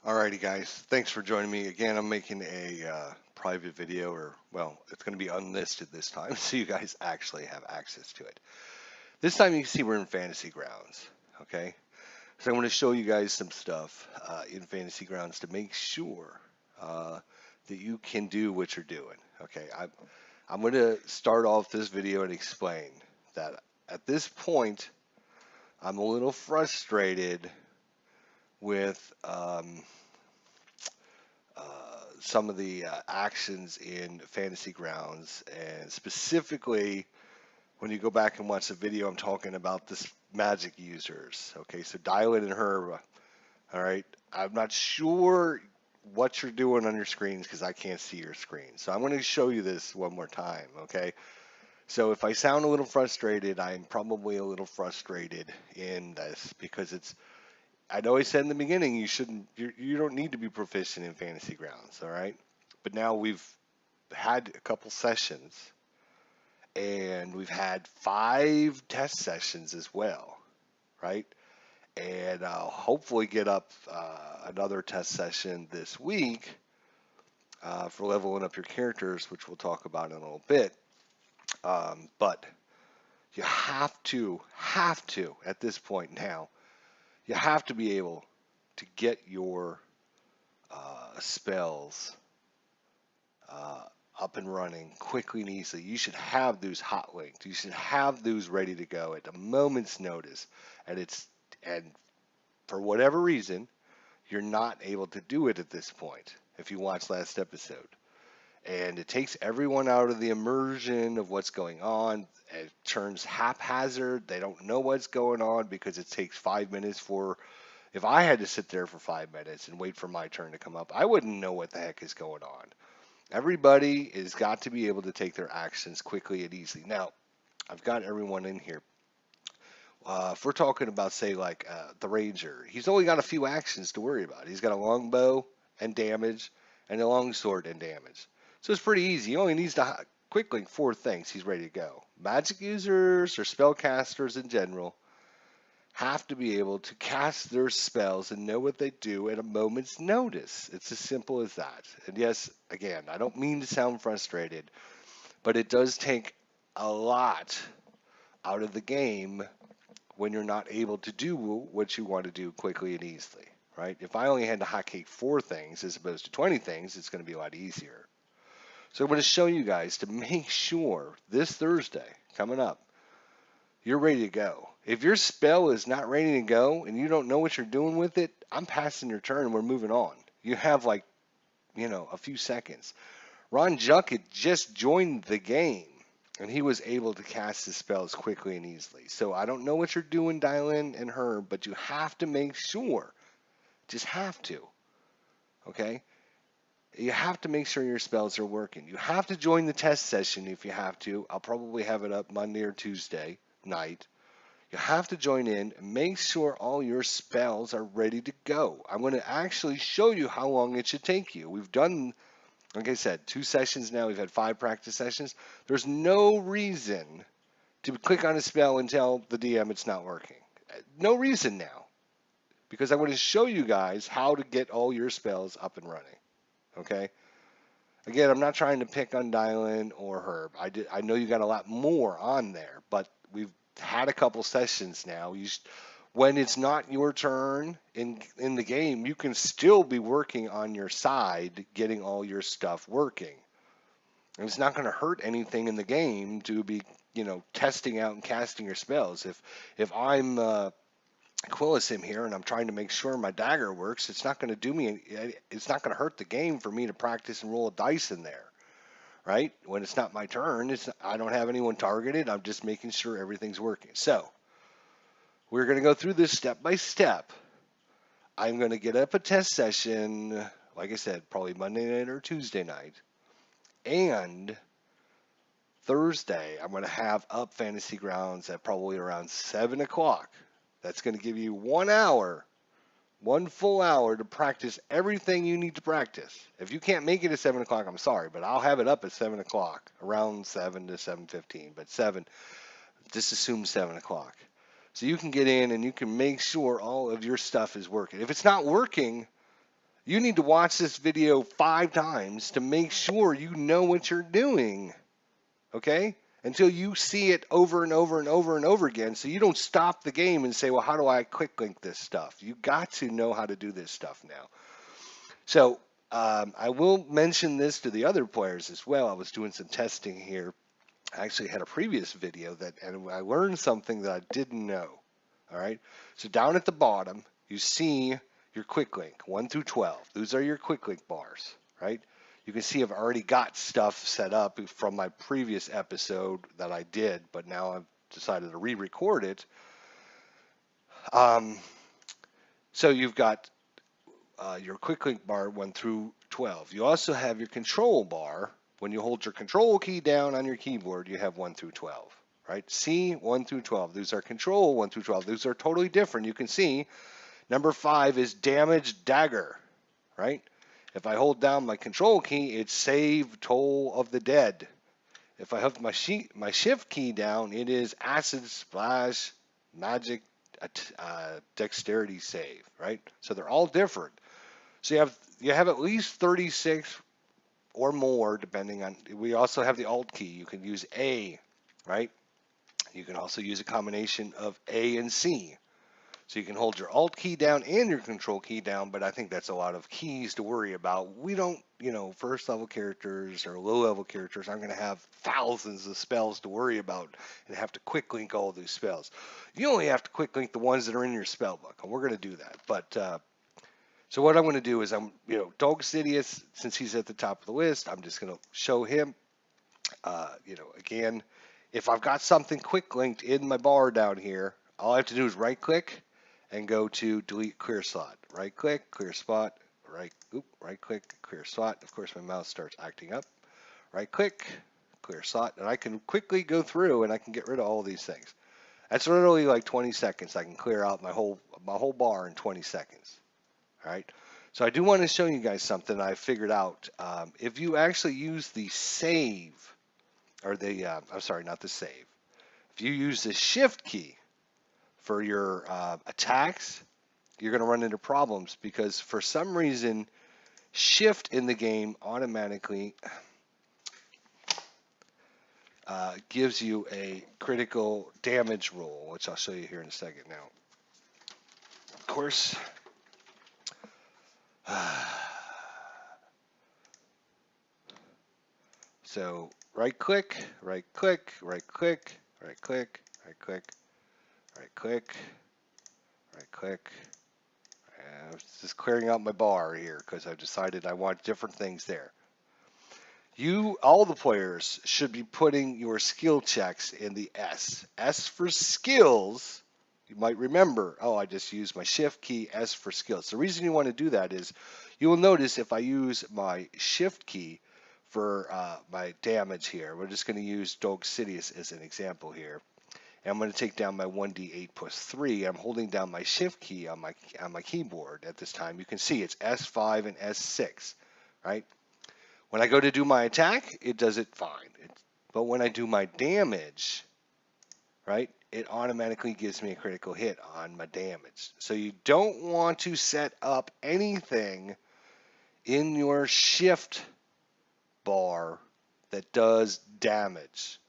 Alrighty, guys. Thanks for joining me again. I'm making a private video, or well, it's going to be unlisted this time, so you guys actually have access to it. This time, you can see we're in Fantasy Grounds. Okay, so I'm going to show you guys some stuff in Fantasy Grounds to make sure uh, that you can do what you're doing. Okay, I'm going to start off this video and explain that at this point, I'm a little frustrated with some of the actions in Fantasy Grounds, and specifically when you go back and watch the video, I'm talking about this Magic users. Okay, so Dylan and Herb. All right, I'm not sure what you're doing on your screens because I can't see your screen. So I'm going to show you this one more time. Okay, so if I sound a little frustrated, I'm probably a little frustrated in this because it's I know I said in the beginning you don't need to be proficient in Fantasy Grounds, all right? But now we've had a couple sessions and we've had 5 test sessions as well, right? And I'll hopefully get up another test session this week for leveling up your characters, which we'll talk about in a little bit. But you have to at this point now, you have to be able to get your spells uh, up and running quickly and easily. You should have those hot linked. You should have those ready to go at a moment's notice. And for whatever reason, you're not able to do it at this point. If you watch last episode, and it takes everyone out of the immersion of what's going on. It turns haphazard. They don't know what's going on because it takes 5 minutes for. If I had to sit there for 5 minutes and wait for my turn to come up, I wouldn't know what the heck is going on. Everybody has got to be able to take their actions quickly and easily. Now, I've got everyone in here. If we're talking about, say, like the Ranger, he's only got a few actions to worry about. He's got a longbow and damage, and a longsword and damage. So it's pretty easy. He only needs to quick link 4 things. He's ready to go. Magic users or spellcasters in general have to be able to cast their spells and know what they do at a moment's notice. It's as simple as that. And yes, again, I don't mean to sound frustrated, but it does take a lot out of the game when you're not able to do what you want to do quickly and easily, right? If I only had to hotkey 4 things as opposed to 20 things, it's going to be a lot easier. So I'm going to show you guys to make sure this Thursday coming up, you're ready to go. If your spell is not ready to go and you don't know what you're doing with it, I'm passing your turn and we're moving on. You have like, a few seconds. Ron Junkett just joined the game and he was able to cast his spells quickly and easily. So I don't know what you're doing, Dylan and Herb, but you have to make sure. Just have to. Okay? You have to make sure your spells are working. You have to join the test session if you have to. I'll probably have it up Monday or Tuesday night. You have to join in and make sure all your spells are ready to go. I'm going to actually show you how long it should take you. We've done, like I said, 2 sessions now. We've had 5 practice sessions. There's no reason to click on a spell and tell the DM it's not working. No reason now. Because I want to show you guys how to get all your spells up and running. Okay? Again, I'm not trying to pick on Dylan or Herb. I know you got a lot more on there, but we've had a couple sessions now. When it's not your turn in the game, you can still be working on your side, getting all your stuff working. And it's not going to hurt anything in the game to be, testing out and casting your spells. If I'm Quillisim here and I'm trying to make sure my dagger works, it's not going to do me. It's not going to hurt the game for me to practice and roll a dice in there, right? When it's not my turn, I don't have anyone targeted. I'm just making sure everything's working. So we're going to go through this step by step. I'm going to get up a test session, like I said, probably Monday night or Tuesday night. And Thursday, I'm going to have up Fantasy Grounds at probably around 7 o'clock. That's going to give you 1 hour, 1 full hour to practice everything you need to practice. If you can't make it at 7 o'clock, I'm sorry, but I'll have it up at 7 o'clock, around 7 to 7:15. But 7, just assume 7 o'clock. So you can get in and you can make sure all of your stuff is working. If it's not working, You need to watch this video 5 times to make sure you know what you're doing, okay? Until you see it over and over and over and over again, so you don't stop the game and say, well, how do I quick link this stuff? You got to know how to do this stuff now. So I will mention this to the other players as well. I was doing some testing here. I actually had a previous video and I learned something that I didn't know. All right. So down at the bottom, you see your quick link 1 through 12. Those are your quick link bars, right? You can see I've already got stuff set up from my previous episode that I did, but now I've decided to re-record it. So you've got your quick link bar 1 through 12. You also have your control bar. When you hold your control key down on your keyboard, you have 1 through 12, right? C, 1 through 12. These are control 1 through 12. These are totally different. You can see number 5 is damage dagger, right? If I hold down my control key, it's save toll of the dead. If I hold my shift key down, it is acid splash magic dexterity save, right? So they're all different. So you have at least 36 or more, depending on. We also have the Alt key. You can use A, right? You can also use a combination of A and C. So you can hold your Alt key down and your Control key down, but I think that's a lot of keys to worry about. We don't, first level characters or low level characters aren't going to have thousands of spells to worry about and have to quick link all these spells. You only have to quick link the ones that are in your spell book, and we're going to do that. But so what I'm going to do is Dog Sidious, since he's at the top of the list, I'm just going to show him, again, if I've got something quick linked in my bar down here, all I have to do is right click and go to delete clear slot. Right click, clear spot, right click, clear slot. Of course, my mouse starts acting up. Right click, clear slot, and I can quickly go through and I can get rid of all of these things. That's literally like 20 seconds. I can clear out my whole bar in 20 seconds. All right. So I do want to show you guys something I figured out. If you actually use the save, or the, I'm sorry, not the save. If you use the shift key for your attacks, you're going to run into problems because for some reason, shift in the game automatically gives you a critical damage roll, which I'll show you here in a second now. Of course, so right click, right click, right click, right click, right click, right click, right click. And I was just clearing out my bar here because I decided I want different things there. All the players should be putting your skill checks in the S. S for skills. You might remember, oh, I just used my shift key, S for skills. The reason you want to do that is you will notice if I use my shift key for my damage here, we're just going to use Dog Sidious as an example here. And I'm going to take down my 1d8 plus 3. I'm holding down my shift key on my keyboard at this time. You can see it's S5 and S6, right? When I go to do my attack, it does it fine. But when I do my damage, right, it automatically gives me a critical hit on my damage. So you don't want to set up anything in your shift bar that does damage.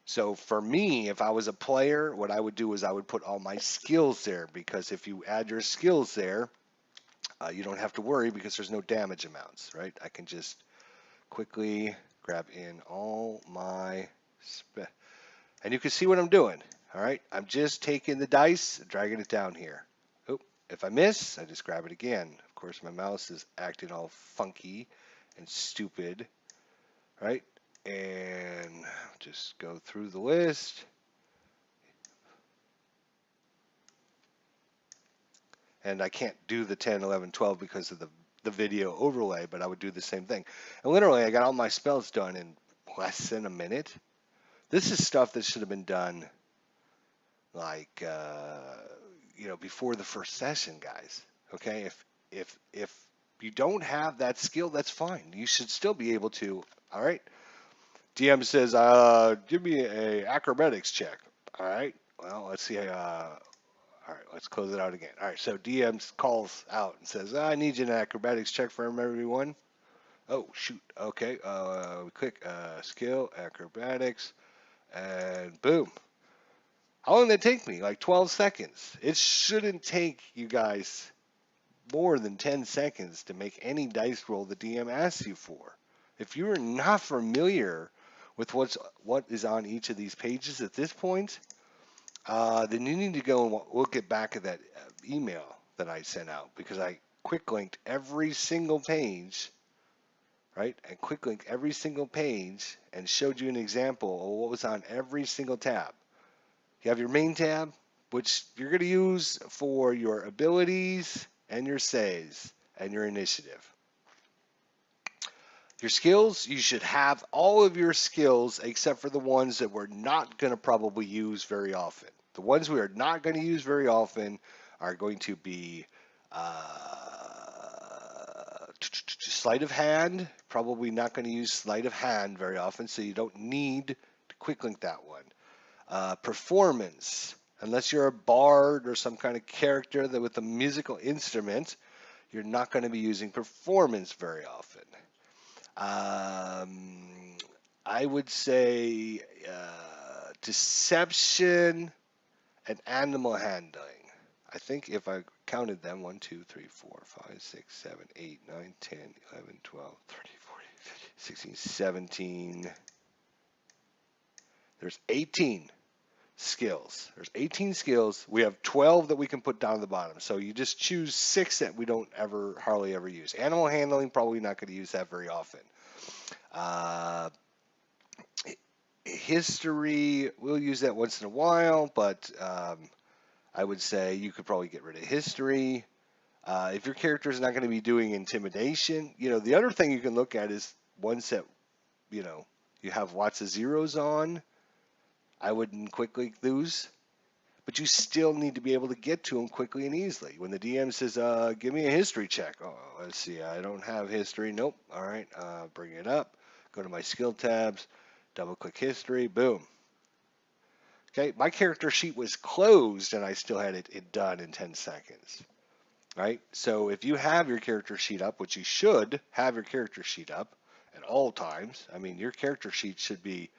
So for me, if I was a player, what I would do is I would put all my skills there, because if you add your skills there, you don't have to worry because there's no damage amounts, right? I can just quickly grab in all my and you can see what I'm doing. All right, I'm just taking the dice, dragging it down here. Oh, if I miss, I just grab it again. Of course, my mouse is acting all funky and stupid, right? And just go through the list. And I can't do the 10, 11, 12 because of the video overlay, but I would do the same thing. And literally, I got all my spells done in less than a minute. This is stuff that should have been done like before the first session, guys. Okay, if you don't have that skill, that's fine. You should still be able to. All right. DM says, give me a acrobatics check. All right. Well, let's see. All right, let's close it out again. All right, so DM calls out and says, I need you an acrobatics check from everyone. Oh, shoot. Okay, we click skill, acrobatics, and boom. How long did that take me? Like 12 seconds. It shouldn't take you guys more than 10 seconds to make any dice roll the DM asks you for. If you are not familiar with what is on each of these pages at this point, then you need to go and look at back at that email that I sent out, because I quick linked every single page, right? And quick linked every single page and showed you an example of what was on every single tab. You have your main tab, which you're going to use for your abilities and your saves and your initiative. Your skills, you should have all of your skills except for the ones that we're not going to probably use very often. The ones we are not going to use very often are going to be sleight of hand. Probably not going to use sleight of hand very often, so you don't need to quick link that one. Performance, unless you're a bard or some kind of character that with a musical instrument, you're not going to be using performance very often. I would say deception and animal handling. I think if I counted them, 1, 2, 3, 4, 5, 6, 7, 8, 9, 10, 11, 12, 13, 14, 15, 16, 17. There's 18 skills. There's 18 skills. We have 12 that we can put down at the bottom. So you just choose 6 that we don't hardly ever use. Animal handling, probably not going to use that very often. History, we'll use that once in a while, but I would say you could probably get rid of history. If your character is not going to be doing intimidation, the other thing you can look at is ones that, you have lots of zeros on. I wouldn't quick link those, but you still need to be able to get to them quickly and easily. When the DM says, give me a history check. Oh, let's see, I don't have history. Nope. All right, bring it up. Go to my skill tabs, double click history, boom. Okay, my character sheet was closed and I still had it done in 10 seconds. Right? So if you have your character sheet up, which you should have your character sheet up at all times, I mean, your character sheet should be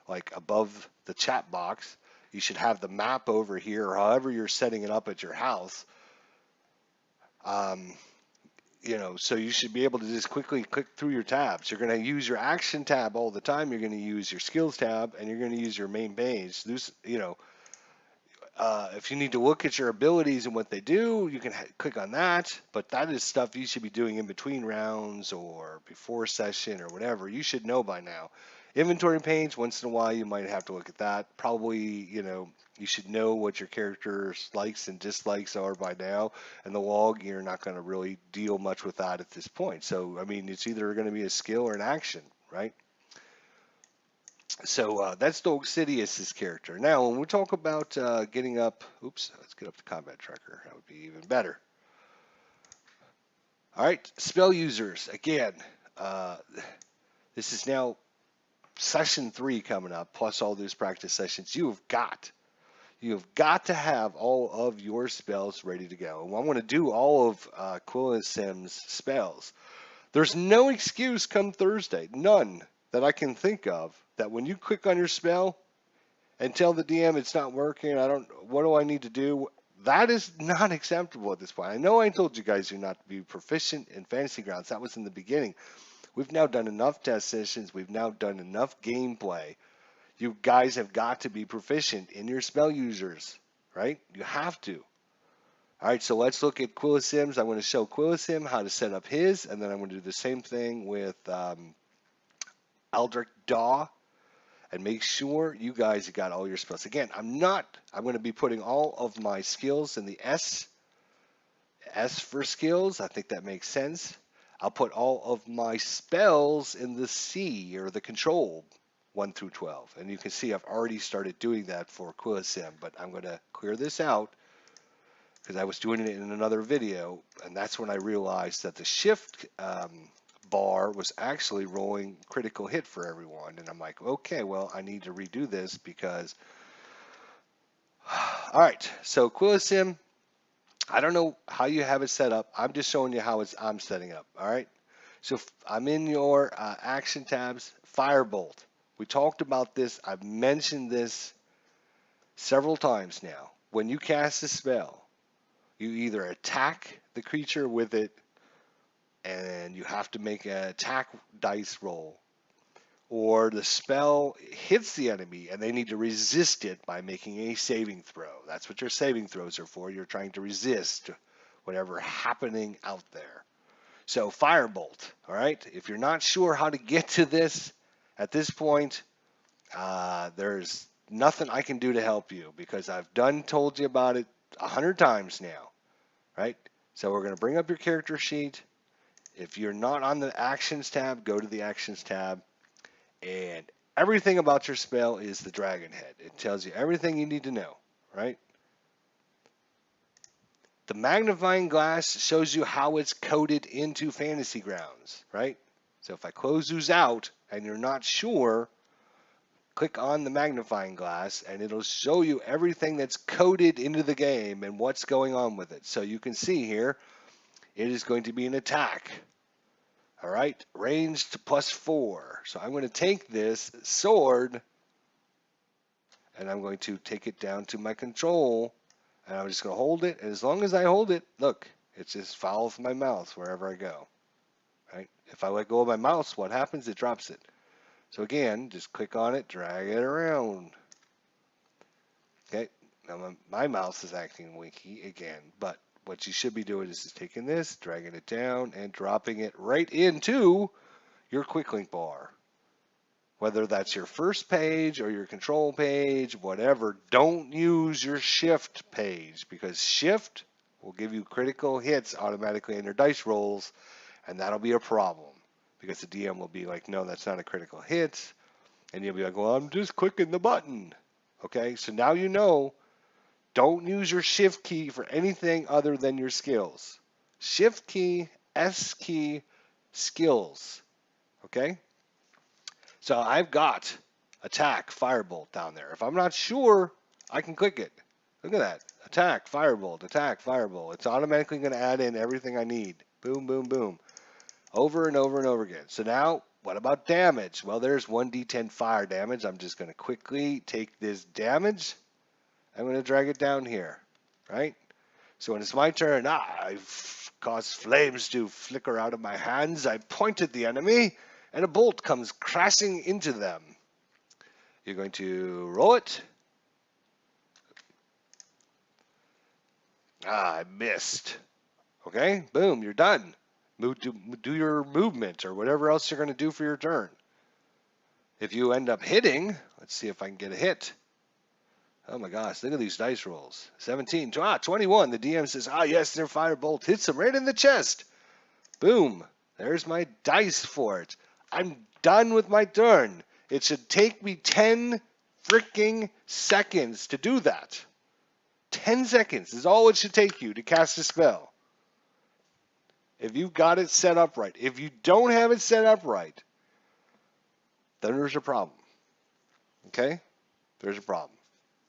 like above the chat box. You should have the map over here, or however you're setting it up at your house. So you should be able to just quickly click through your tabs. You're going to use your action tab all the time. You're going to use your skills tab, and you're going to use your main page. If you need to look at your abilities and what they do, you can click on that. But that is stuff you should be doing in between rounds or before session or whatever. You should know by now. Inventory page, once in a while, you might have to look at that. Probably, you should know what your character's likes and dislikes are by now. And the log, you're not going to really deal much with that at this point. So, I mean, it's either going to be a skill or an action, right? So that's Doug Sidious's character. Now, when we talk about getting up, let's get up the combat tracker. That would be even better. All right, spell users. Again, this is now session 3 coming up, plus all those practice sessions. You have got to have all of your spells ready to go. And I want to do all of Quilla Sim's spells. There's no excuse come Thursday, none that I can think of, that when you click on your spell and tell the DM it's not working, what do I need to do? That is not acceptable at this point. I know I told you guys you're not to be proficient in Fantasy Grounds. That was in the beginning. We've now done enough test sessions. We've now done enough gameplay. You guys have got to be proficient in your spell users, right? You have to. All right, so let's look at Quilla Sims. I'm going to show Quilla Sim how to set up his, and then I'm going to do the same thing with Aldrich Daw, and make sure you guys have got all your spells. Again, I'm going to be putting all of my skills in the S for skills. I think that makes sense. I'll put all of my spells in the C, or the control, 1 through 12. And you can see I've already started doing that for Quilla Sim, but I'm going to clear this out because I was doing it in another video, and that's when I realized that the shift bar was actually rolling critical hit for everyone. And I'm like, okay, well, I need to redo this because All right, so Quilisim, I don't know how you have it set up. I'm just showing you how I'm setting up. All right, so I'm in your action tabs. Firebolt. We talked about this. I've mentioned this several times now. When you cast a spell, you either attack the creature with it, and you have to make an attack dice roll, or the spell hits the enemy and they need to resist it by making a saving throw. That's what your saving throws are for. You're trying to resist whatever happening out there. So Firebolt, all right? If you're not sure how to get to this at this point, there's nothing I can do to help you because I've told you about it 100 times now, right? So we're going to bring up your character sheet. If you're not on the Actions tab, go to the Actions tab. And everything about your spell is the dragon head. It tells you everything you need to know, right? The magnifying glass shows you how it's coded into Fantasy Grounds, right? So if I close these out and you're not sure, click on the magnifying glass and it'll show you everything that's coded into the game and what's going on with it. So you can see here, it is going to be an attack. All right, ranged +4. So I'm going to take this sword and I'm going to take it down to my control, and I'm just going to hold it. And as long as I hold it, look, it just follows my mouse wherever I go. Right? If I let go of my mouse, what happens? It drops it. So again, just click on it, drag it around. Okay, now my mouse is acting winky again, but what you should be doing is just taking this, dragging it down, and dropping it right into your quick link bar. Whether that's your first page or your control page, whatever, don't use your shift page because shift will give you critical hits automatically in your dice rolls, and that'll be a problem because the DM will be like, no, that's not a critical hit, and you'll be like, well, I'm just clicking the button. Okay, so now you know, don't use your shift key for anything other than your skills. Shift key, S key, skills. Okay? So I've got attack, firebolt down there. If I'm not sure, I can click it. Look at that. Attack, firebolt, attack, firebolt. It's automatically going to add in everything I need. Boom, boom, boom. Over and over and over again. So now, what about damage? Well, there's 1d10 fire damage. I'm just going to quickly take this damage. I'm going to drag it down here, right? So when it's my turn, I've caused flames to flicker out of my hands. I point at the enemy, and a bolt comes crashing into them. You're going to roll it. I missed. Okay, boom, you're done. Do your movement or whatever else you're going to do for your turn. If you end up hitting, let's see if I can get a hit. Oh my gosh, look at these dice rolls. 17, 21. The DM says, yes, their firebolt hits him right in the chest. Boom, there's my dice for it. I'm done with my turn. It should take me 10 freaking seconds to do that. 10 seconds is all it should take you to cast a spell. If you've got it set up right. If you don't have it set up right, then there's a problem. Okay? There's a problem.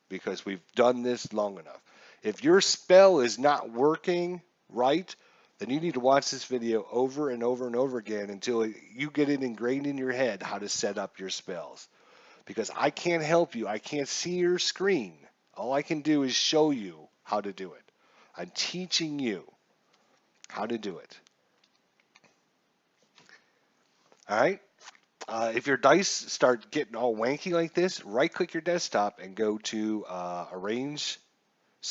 Because we've done this long enough. If your spell is not working right, then you need to watch this video over and over and over again until you get it ingrained in your head how to set up your spells. Because I can't help you. I can't see your screen. All I can do is show you how to do it. I'm teaching you how to do it. All right? If your dice start getting all wanky like this, right-click your desktop and go to Arrange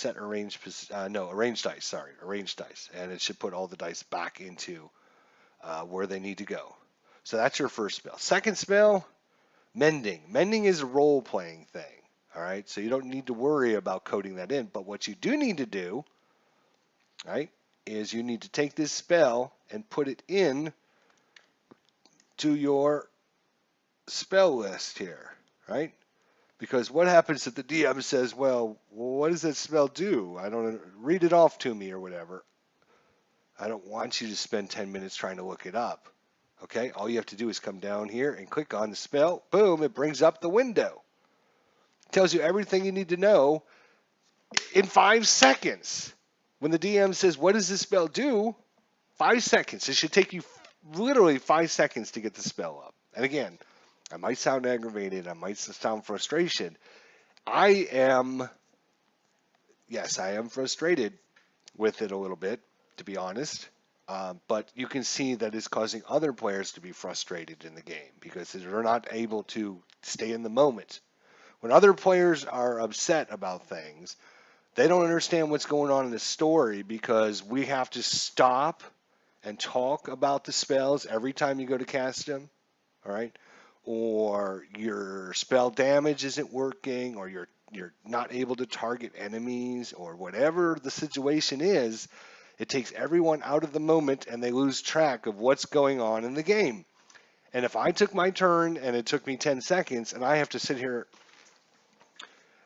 dice, and it should put all the dice back into where they need to go. So that's your first spell. Second spell, Mending. Mending is a role-playing thing, all right? So you don't need to worry about coding that in, but what you do need to do, right, is you need to take this spell and put it in to your spell list here, right? Because what happens if the DM says, well, what does that spell do? I don't read it off to me or whatever. I don't want you to spend 10 minutes trying to look it up. Okay, all you have to do is come down here and click on the spell. Boom, it brings up the window. It tells you everything you need to know in 5 seconds. When the DM says, what does this spell do? 5 seconds. It should take you literally 5 seconds to get the spell up. And again, I might sound aggravated. I might sound frustration. Yes, I am frustrated with it a little bit, to be honest. But you can see that it's causing other players to be frustrated in the game because they're not able to stay in the moment. When other players are upset about things, they don't understand what's going on in the story because we have to stop and talk about the spells every time you go to cast them, all right? Or your spell damage isn't working, or you're not able to target enemies, or whatever the situation is. It takes everyone out of the moment and they lose track of what's going on in the game. And if I took my turn and it took me 10 seconds and I have to sit here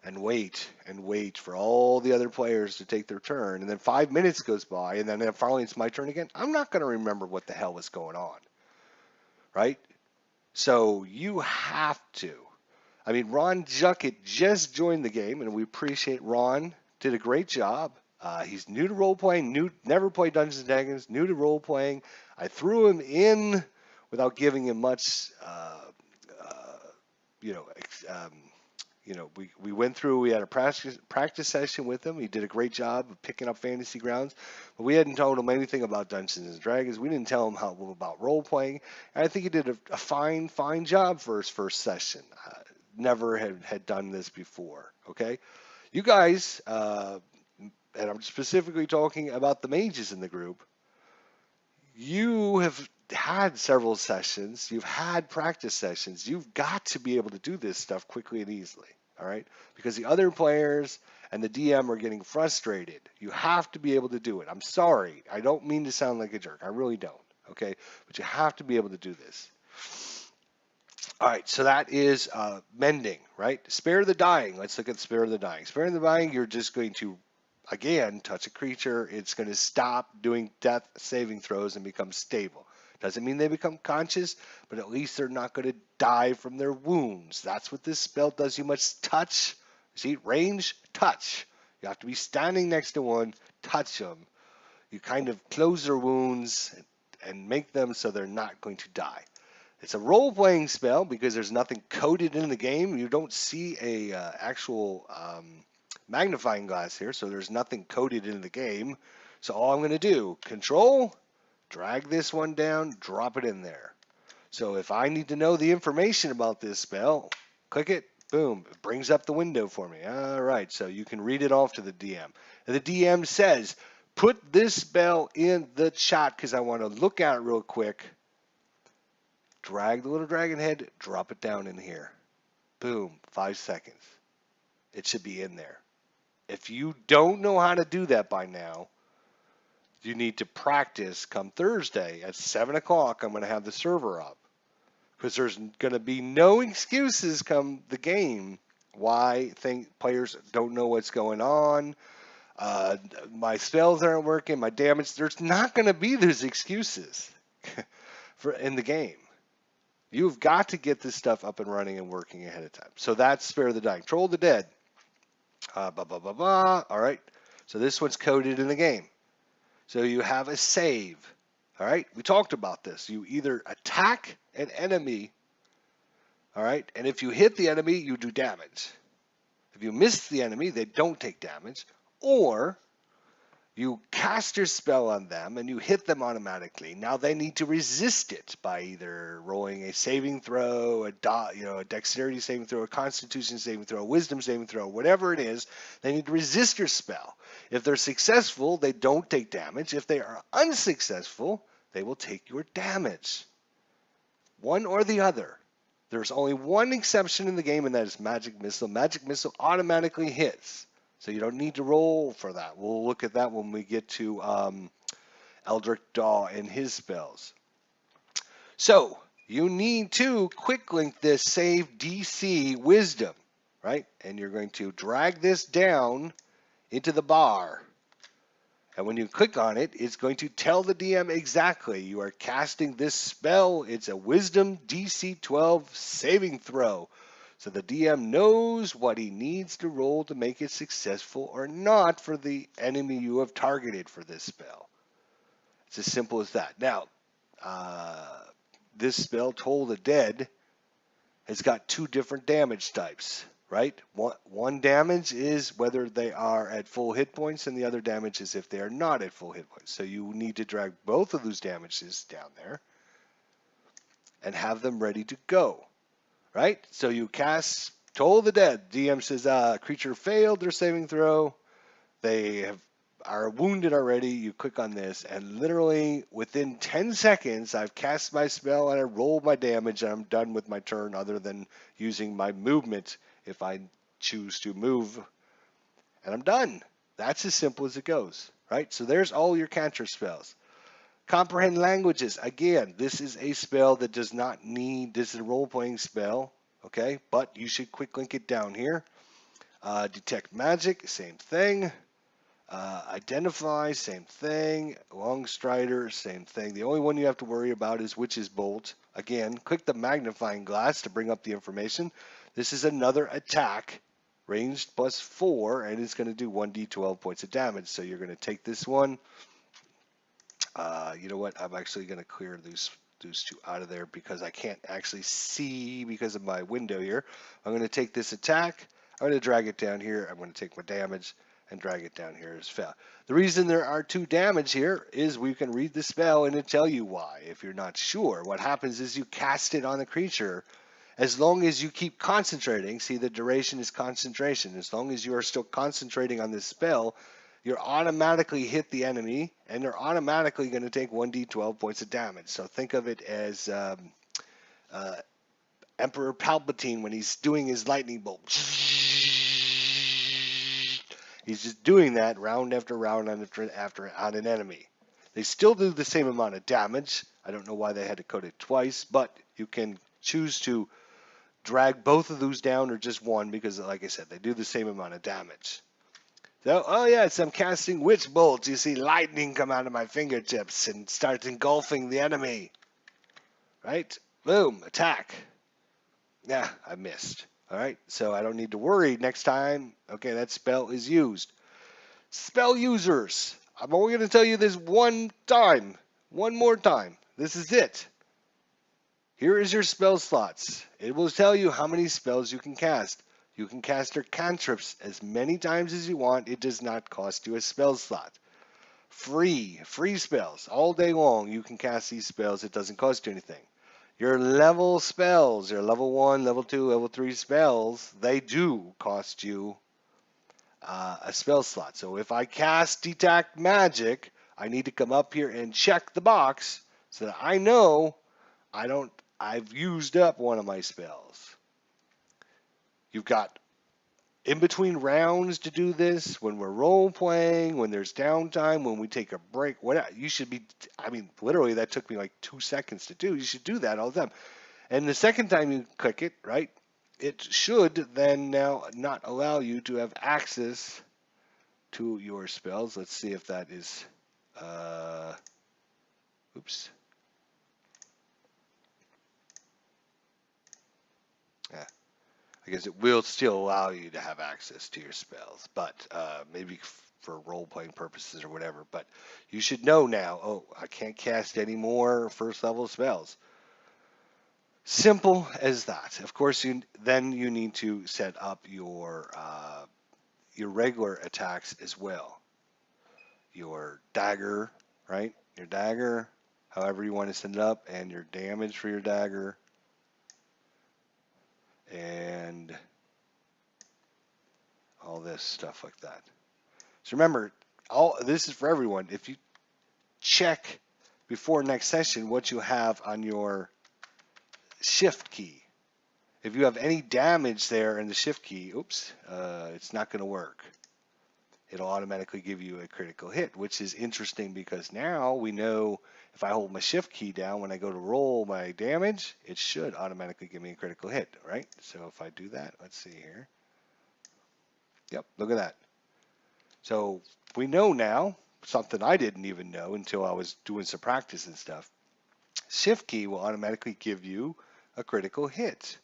and wait for all the other players to take their turn, and then 5 minutes goes by, and then finally it's my turn again, I'm not going to remember what the hell was going on, right? So you have to. I mean, Ron Juckett just joined the game, and we appreciate Ron. Did a great job. He's new to role playing, never played Dungeons and Dragons, new to role playing. I threw him in without giving him much, you know, we went through, we had a practice session with him. He did a great job of picking up Fantasy Grounds, but we hadn't told him anything about Dungeons and Dragons. We didn't tell him about role playing. And I think he did a fine job for his first session. Never had done this before. Okay, you guys, and I'm specifically talking about the mages in the group. You have had several sessions, you've had practice sessions, you've got to be able to do this stuff quickly and easily, all right? Because the other players and the DM are getting frustrated. You have to be able to do it. I'm sorry. I don't mean to sound like a jerk. I really don't, okay? But you have to be able to do this. All right, so that is mending, right? Spare the dying. Let's look at spare the dying. Spare the dying, you're just going to again, touch a creature, it's going to stop doing death saving throws and become stable. Doesn't mean they become conscious, but at least they're not going to die from their wounds. That's what this spell does. You must touch. See, range, touch. You have to be standing next to one, touch them. You kind of close their wounds and make them so they're not going to die. It's a role-playing spell because there's nothing coded in the game. You don't see a actual magnifying glass here, so there's nothing coded in the game. So all I'm going to do, control, drag this one down, drop it in there. So if I need to know the information about this spell, click it, boom, it brings up the window for me. All right, so you can read it off to the DM. And the DM says, put this spell in the chat because I want to look at it real quick. Drag the little dragon head, drop it down in here. Boom, 5 seconds. It should be in there. If you don't know how to do that by now, you need to practice. Come Thursday at 7 o'clock, I'm going to have the server up. Because there's going to be no excuses come the game why players don't know what's going on. My spells aren't working, my damage. There's not going to be those excuses in the game. You've got to get this stuff up and running and working ahead of time. So that's Spare the Dying. Troll the Dead. All right. So this one's coded in the game. So you have a save. All right. We talked about this. You either attack an enemy. All right. And if you hit the enemy, you do damage. If you miss the enemy, they don't take damage. Or you cast your spell on them and you hit them automatically. Now they need to resist it by either rolling a saving throw, a dexterity saving throw, a constitution saving throw, a wisdom saving throw, whatever it is. They need to resist your spell. If they're successful, they don't take damage. If they are unsuccessful, they will take your damage. One or the other. There's only one exception in the game, and that is Magic Missile. Magic Missile automatically hits. So you don't need to roll for that. We'll look at that when we get to Eldritch Daw and his spells. So you need to quick link this save DC Wisdom, right? And you're going to drag this down into the bar. And when you click on it, it's going to tell the DM exactly you are casting this spell. It's a Wisdom DC 12 saving throw. So the DM knows what he needs to roll to make it successful or not for the enemy you have targeted for this spell. It's as simple as that. Now, this spell, Toll the Dead, has got two different damage types, right? One damage is whether they are at full hit points, and the other damage is if they are not at full hit points. So you need to drag both of those damages down there and have them ready to go, right? So you cast Toll the Dead. DM says, creature failed their saving throw. They are wounded already. You click on this, and literally within 10 seconds, I've cast my spell and I roll my damage, and I'm done with my turn, other than using my movement if I choose to move, and I'm done. That's as simple as it goes, right? So there's all your cantrip spells. Comprehend languages. Again, this is a spell that does not need, this is a role-playing spell, okay? But you should quick link it down here. Detect magic, same thing. Identify, same thing. Long Strider, same thing. The only one you have to worry about is Witch's Bolt. Again, click the magnifying glass to bring up the information. This is another attack, ranged +4, and it's going to do 1d12 points of damage. So you're going to take this one. You know what? I'm actually going to clear those two out of there because I can't actually see because of my window here. I'm going to take this attack. I'm going to drag it down here. I'm going to take my damage and drag it down here as well. The reason there are 2 damage here is we can read the spell and it'll tell you why. If you're not sure, what happens is you cast it on the creature. As long as you keep concentrating, see, the duration is concentration. As long as you are still concentrating on this spell, you're automatically hit the enemy, and they're automatically going to take 1d12 points of damage. So think of it as Emperor Palpatine when he's doing his lightning bolt. He's just doing that round after round after on an enemy. They still do the same amount of damage. I don't know why they had to code it twice, but you can choose to drag both of those down or just one because, like I said, they do the same amount of damage. So, oh yes, I'm casting Witch Bolt. You see lightning come out of my fingertips and start engulfing the enemy. Right? Boom, attack. Yeah, I missed. All right, so I don't need to worry next time. Okay, that spell is used. Spell users. I'm only going to tell you this one time. One more time. This is it. Here is your spell slots. It will tell you how many spells you can cast. You can cast your cantrips as many times as you want. It does not cost you a spell slot. Free spells. All day long you can cast these spells. It doesn't cost you anything. Your level spells, your level 1, level 2, level 3 spells, they do cost you a spell slot. So if I cast Detect Magic, I need to come up here and check the box so that I know I've used up one of my spells. You've got in between rounds to do this, when we're role playing, when there's downtime, when we take a break, what you should be, I mean, literally that took me like 2 seconds to do. You should do that all the time. And the second time you click it, right, it should then now not allow you to have access to your spells. Let's see if that is, oops. Yeah. I guess it will still allow you to have access to your spells, but maybe for role-playing purposes or whatever. But you should know now, oh, I can't cast any more first-level spells. Simple as that. Of course, then you need to set up your regular attacks as well. Your dagger, right? Your dagger, however you want to set it up, and your damage for your dagger. And all this stuff like that. So remember, all this is for everyone. If you check before next session what you have on your shift key. If you have any damage there in the shift key, oops, it's not going to work. It'll automatically give you a critical hit, which is interesting because now we know if I hold my shift key down when I go to roll my damage, it should automatically give me a critical hit, right? So if I do that, let's see here. Yep, look at that. So we know now, something I didn't even know until I was doing some practice and stuff. Shift key will automatically give you a critical hit.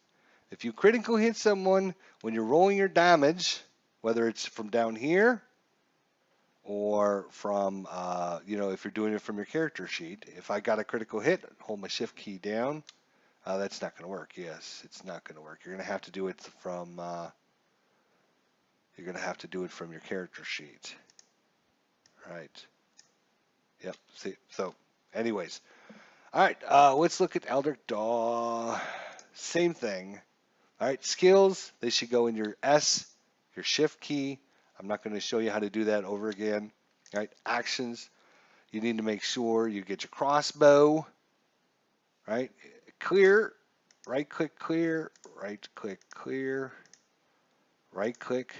If you critical hit someone when you're rolling your damage, whether it's from down here or from, if you're doing it from your character sheet, if I got a critical hit, hold my shift key down. That's not going to work. Yes, it's not going to work. You're going to have to do it from. You're going to have to do it from your character sheet. Right. Yep. See. So, anyways, all right. Let's look at Eldritch Daw. Same thing. All right. Skills. They should go in your S, your shift key. I'm not going to show you how to do that over again. All right. Actions. You need to make sure you get your crossbow. Right. Clear. Right click clear. Right click clear. Right click.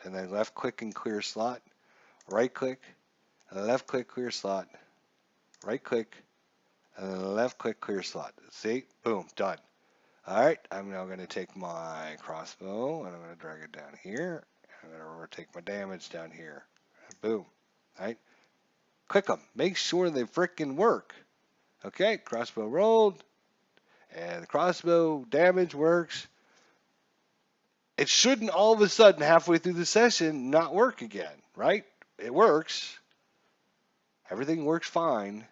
And then left click and clear slot. Right click. Left click clear slot. Right click. And then left click clear slot. See? Boom. Done. All right. I'm now going to take my crossbow and I'm going to drag it down here. I'm going to take my damage down here. And boom. All right. Click them. Make sure they frickin' work. Okay. Crossbow rolled. And the crossbow damage works. It shouldn't all of a sudden, halfway through the session, not work again, right? It works. Everything works fine.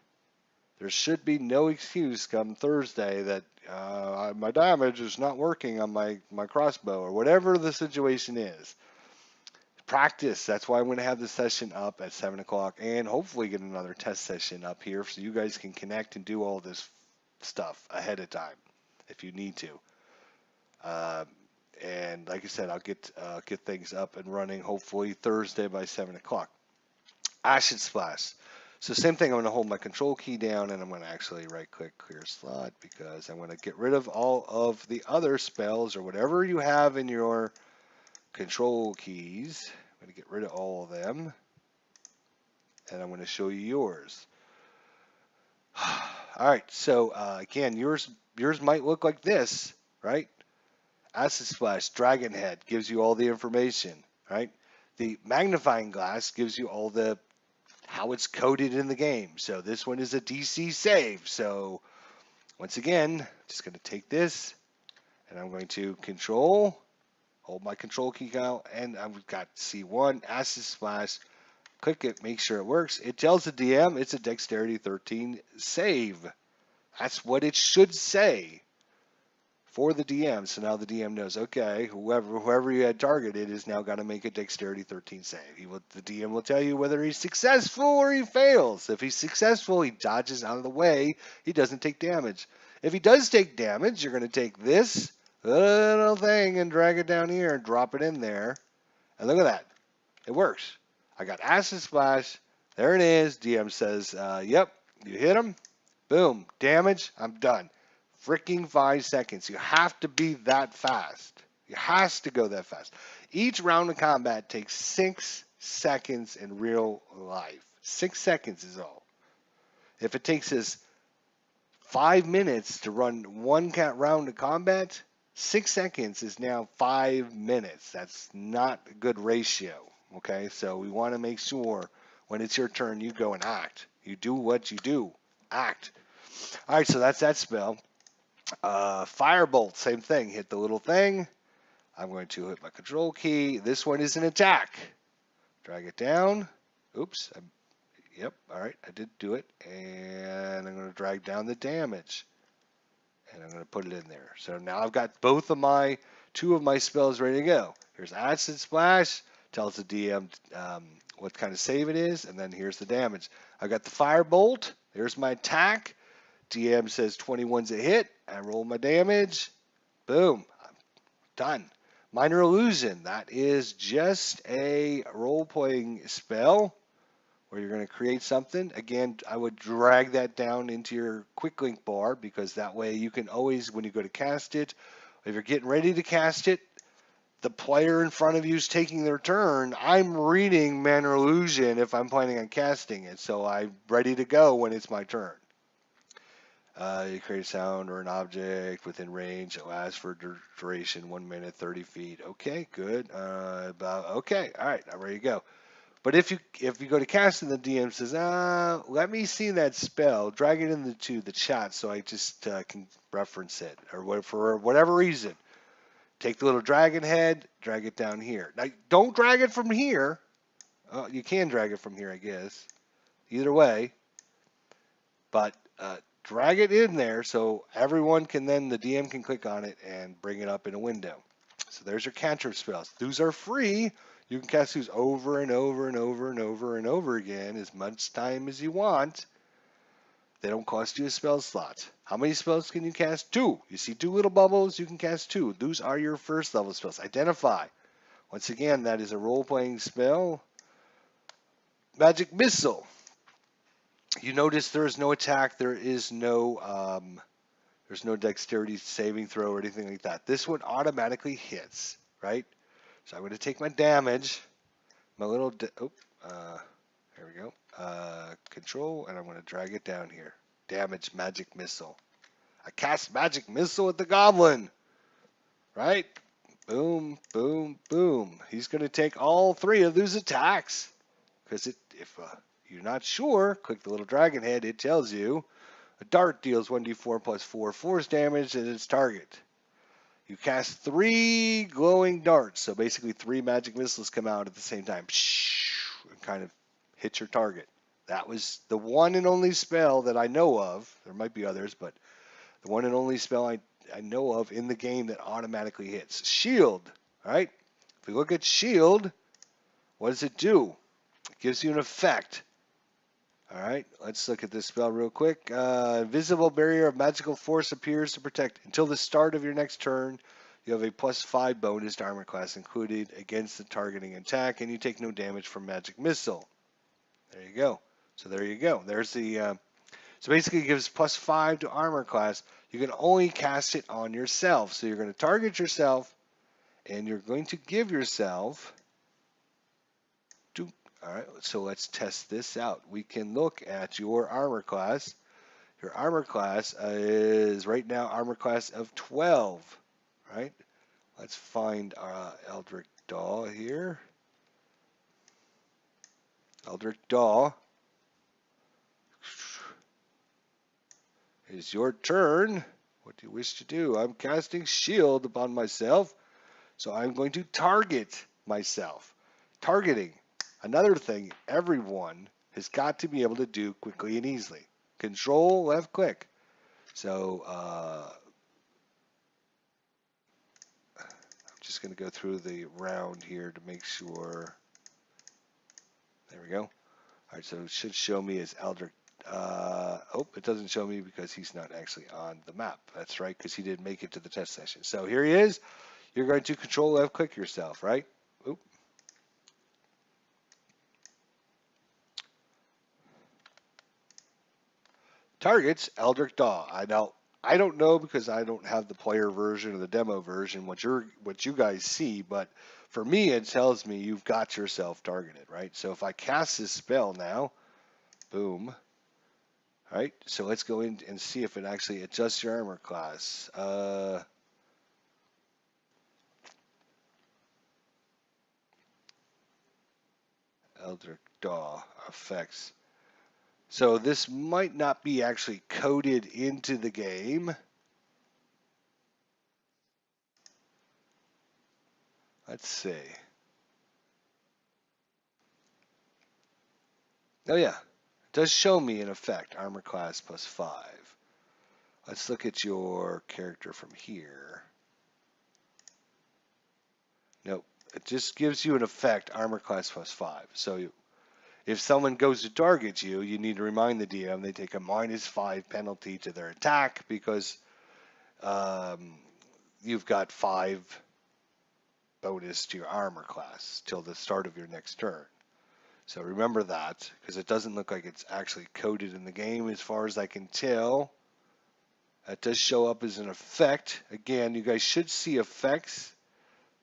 There should be no excuse come Thursday that my damage is not working on my crossbow or whatever the situation is. Practice. That's why I'm going to have the session up at 7 o'clock and hopefully get another test session up here so you guys can connect and do all this stuff ahead of time if you need to. And like I said, I'll get things up and running hopefully Thursday by 7 o'clock. Acid Splash. So same thing, I'm going to hold my control key down and I'm going to actually right click clear slot because I'm going to get rid of all of the other spells or whatever you have in your control keys. I'm going to get rid of all of them and I'm going to show you yours. All right, so again, yours might look like this, right? Acid Splash, Dragon Head gives you all the information, right? The magnifying glass gives you all the how it's coded in the game. So this one is a DC save. So once again, just going to take this and I'm going to hold my control key out, and I've got C1, Acid Splash, click it, make sure it works. It tells the DM it's a Dexterity 13 save. That's what it should say for the DM. So now the DM knows, okay, whoever you had targeted is now got to make a Dexterity 13 save. The DM will tell you whether he's successful or he fails. If he's successful, he dodges out of the way. He doesn't take damage. If he does take damage, you're going to take this little thing and drag it down here and drop it in there. And look at that. It works. I got Acid Splash. There it is. DM says, yep, you hit him. Boom. Damage. I'm done. Freaking 5 seconds. You have to be that fast. You has to go that fast. Each round of combat takes 6 seconds in real life. 6 seconds is all. If it takes us 5 minutes to run one round of combat, 6 seconds is now 5 minutes. That's not a good ratio. Okay, so we want to make sure when it's your turn, you go and act. You do what you do. Act. All right, so that's that spell. Firebolt, same thing. Hit the little thing. I'm going to hit my control key. This one is an attack. Drag it down. Oops. Yep. All right. I did do it. And I'm going to drag down the damage. And I'm going to put it in there. So now I've got two of my spells ready to go. Here's Acid Splash. Tells the DM what kind of save it is. And then here's the damage. I've got the Firebolt. There's my attack. DM says 21's a hit. I roll my damage. Boom. I'm done. Minor Illusion. That is just a role-playing spell where you're going to create something. Again, I would drag that down into your quick link bar because that way you can always, when you go to cast it, if you're getting ready to cast it, the player in front of you is taking their turn. I'm reading Minor Illusion if I'm planning on casting it, so I'm ready to go when it's my turn. You create a sound or an object within range that lasts for duration 1 minute, 30 feet. Okay, good. Okay, all right, I'm ready to go. But if you go to cast and the DM says, let me see that spell, drag it into the chat so I just can reference it, or for whatever reason, take the little dragon head, drag it down here. Now, don't drag it from here. You can drag it from here, I guess. Either way, but drag it in there so everyone can then, the DM can click on it and bring it up in a window. So there's your cantrip spells. Those are free. You can cast these over and over and over and over and over again as much time as you want. They don't cost you a spell slot. How many spells can you cast? 2. You see 2 little bubbles, you can cast 2. Those are your first level spells. Identify. Once again, that is a role-playing spell. Magic Missile. You notice there is no attack, there's no dexterity saving throw or anything like that. This one automatically hits, right? So I'm going to take my damage, my little, there we go, control, and I'm going to drag it down here. Damage Magic Missile. I cast Magic Missile at the goblin, right? Boom, boom, boom. He's going to take all 3 of those attacks, because if you're not sure, click the little dragon head. It tells you a dart deals 1d4 plus 4 force damage at its target. You cast 3 glowing darts, so basically 3 magic missiles come out at the same time, and kind of hit your target. That was the one and only spell that I know of. There might be others, but the one and only spell I know of in the game that automatically hits. Shield, all right? If we look at shield, what does it do? It gives you an effect. All right, let's look at this spell real quick. Invisible barrier of magical force appears to protect. Until the start of your next turn, you have a +5 bonus to armor class included against the targeting attack, and you take no damage from magic missile. There you go. So there you go. There's the. So basically, it gives +5 to armor class. You can only cast it on yourself. So you're going to target yourself, and you're going to give yourself. All right, so let's test this out. We can look at your armor class. Your armor class is right now armor class of 12, right? Let's find Eldritch Daw here. Eldritch Daw. It is your turn. What do you wish to do? I'm casting shield upon myself, so I'm going to target myself. Targeting. Another thing everyone has got to be able to do quickly and easily. Control, left click. So I'm just going to go through the round here to make sure. There we go. All right, so it should show me as Eldritch. Oh, it doesn't show me because he's not actually on the map. That's right, because he didn't make it to the test session. So here he is. You're going to control left click yourself, right? Oop. Targets Eldritch Daw. I don't know because I don't have the player version or the demo version what you guys see, but for me it tells me you've got yourself targeted, right? So if I cast this spell now, boom. All right, so let's go in and see if it actually adjusts your armor class. Eldritch Daw effects. So this might not be actually coded into the game. Let's see. Oh yeah, it does show me an effect, armor class +5. Let's look at your character from here. Nope, it just gives you an effect, armor class +5. So if someone goes to target you, you need to remind the DM they take a -5 penalty to their attack because you've got 5 bonus to your armor class till the start of your next turn. So remember that, because it doesn't look like it's actually coded in the game as far as I can tell. That does show up as an effect. Again, you guys should see effects.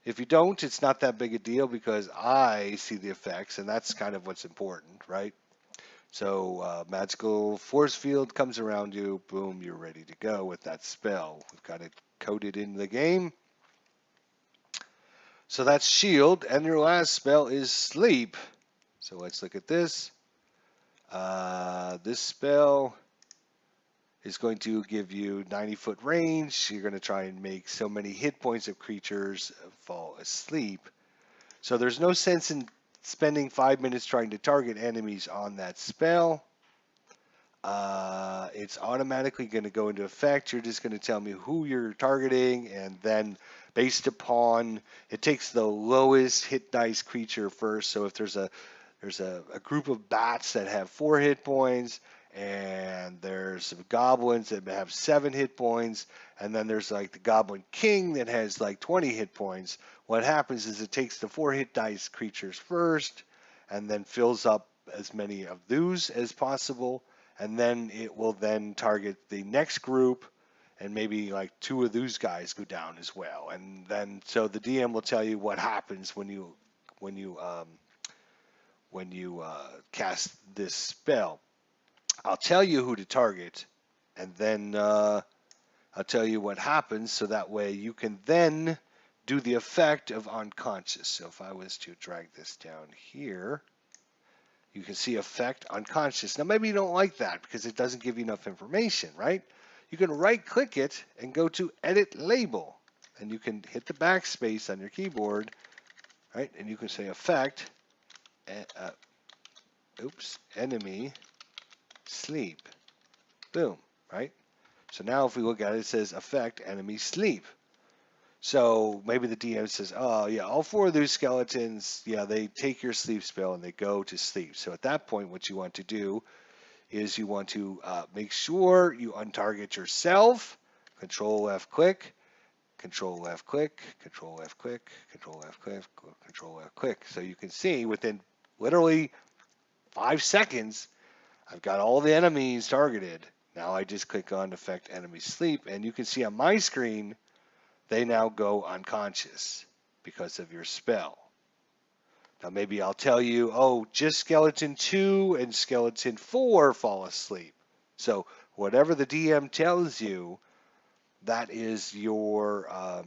If you don't, it's not that big a deal because I see the effects, and that's kind of what's important, right? So magical force field comes around you, boom, you're ready to go with that spell. We've got it coded in the game. So that's shield, and your last spell is sleep. So let's look at this. This spell is going to give you 90-foot range. You're going to try and make so many hit points of creatures fall asleep. So there's no sense in spending 5 minutes trying to target enemies on that spell. It's automatically going to go into effect. You're just going to tell me who you're targeting, and then based upon, it takes the lowest hit dice creature first. So if there's a group of bats that have 4 hit points, and there's some goblins that have 7 hit points, and then there's like the Goblin King that has like 20 hit points. What happens is it takes the 4 hit dice creatures first, and then fills up as many of those as possible, and then it will then target the next group, and maybe like 2 of those guys go down as well. And then so the DM will tell you what happens when you cast this spell. I'll tell you who to target, and then I'll tell you what happens, so that way you can then do the effect of unconscious. So if I was to drag this down here, you can see effect unconscious. Now maybe you don't like that because it doesn't give you enough information, right? You can right click it and go to edit label, and you can hit the backspace on your keyboard, right? And you can say effect, enemy sleep. Boom, right? So now if we look at it, it says effect enemy sleep. So maybe the DM says, oh yeah, all 4 of those skeletons, yeah, they take your sleep spell and they go to sleep. So at that point, what you want to do is you want to make sure you untarget yourself. Control left click, Control left click, Control left click, Control left click, Control left click. So you can see within literally 5 seconds, I've got all the enemies targeted. Now I just click on affect enemy sleep, and you can see on my screen, they now go unconscious because of your spell. Now maybe I'll tell you, oh, just skeleton 2 and skeleton 4 fall asleep. So whatever the DM tells you, that is your,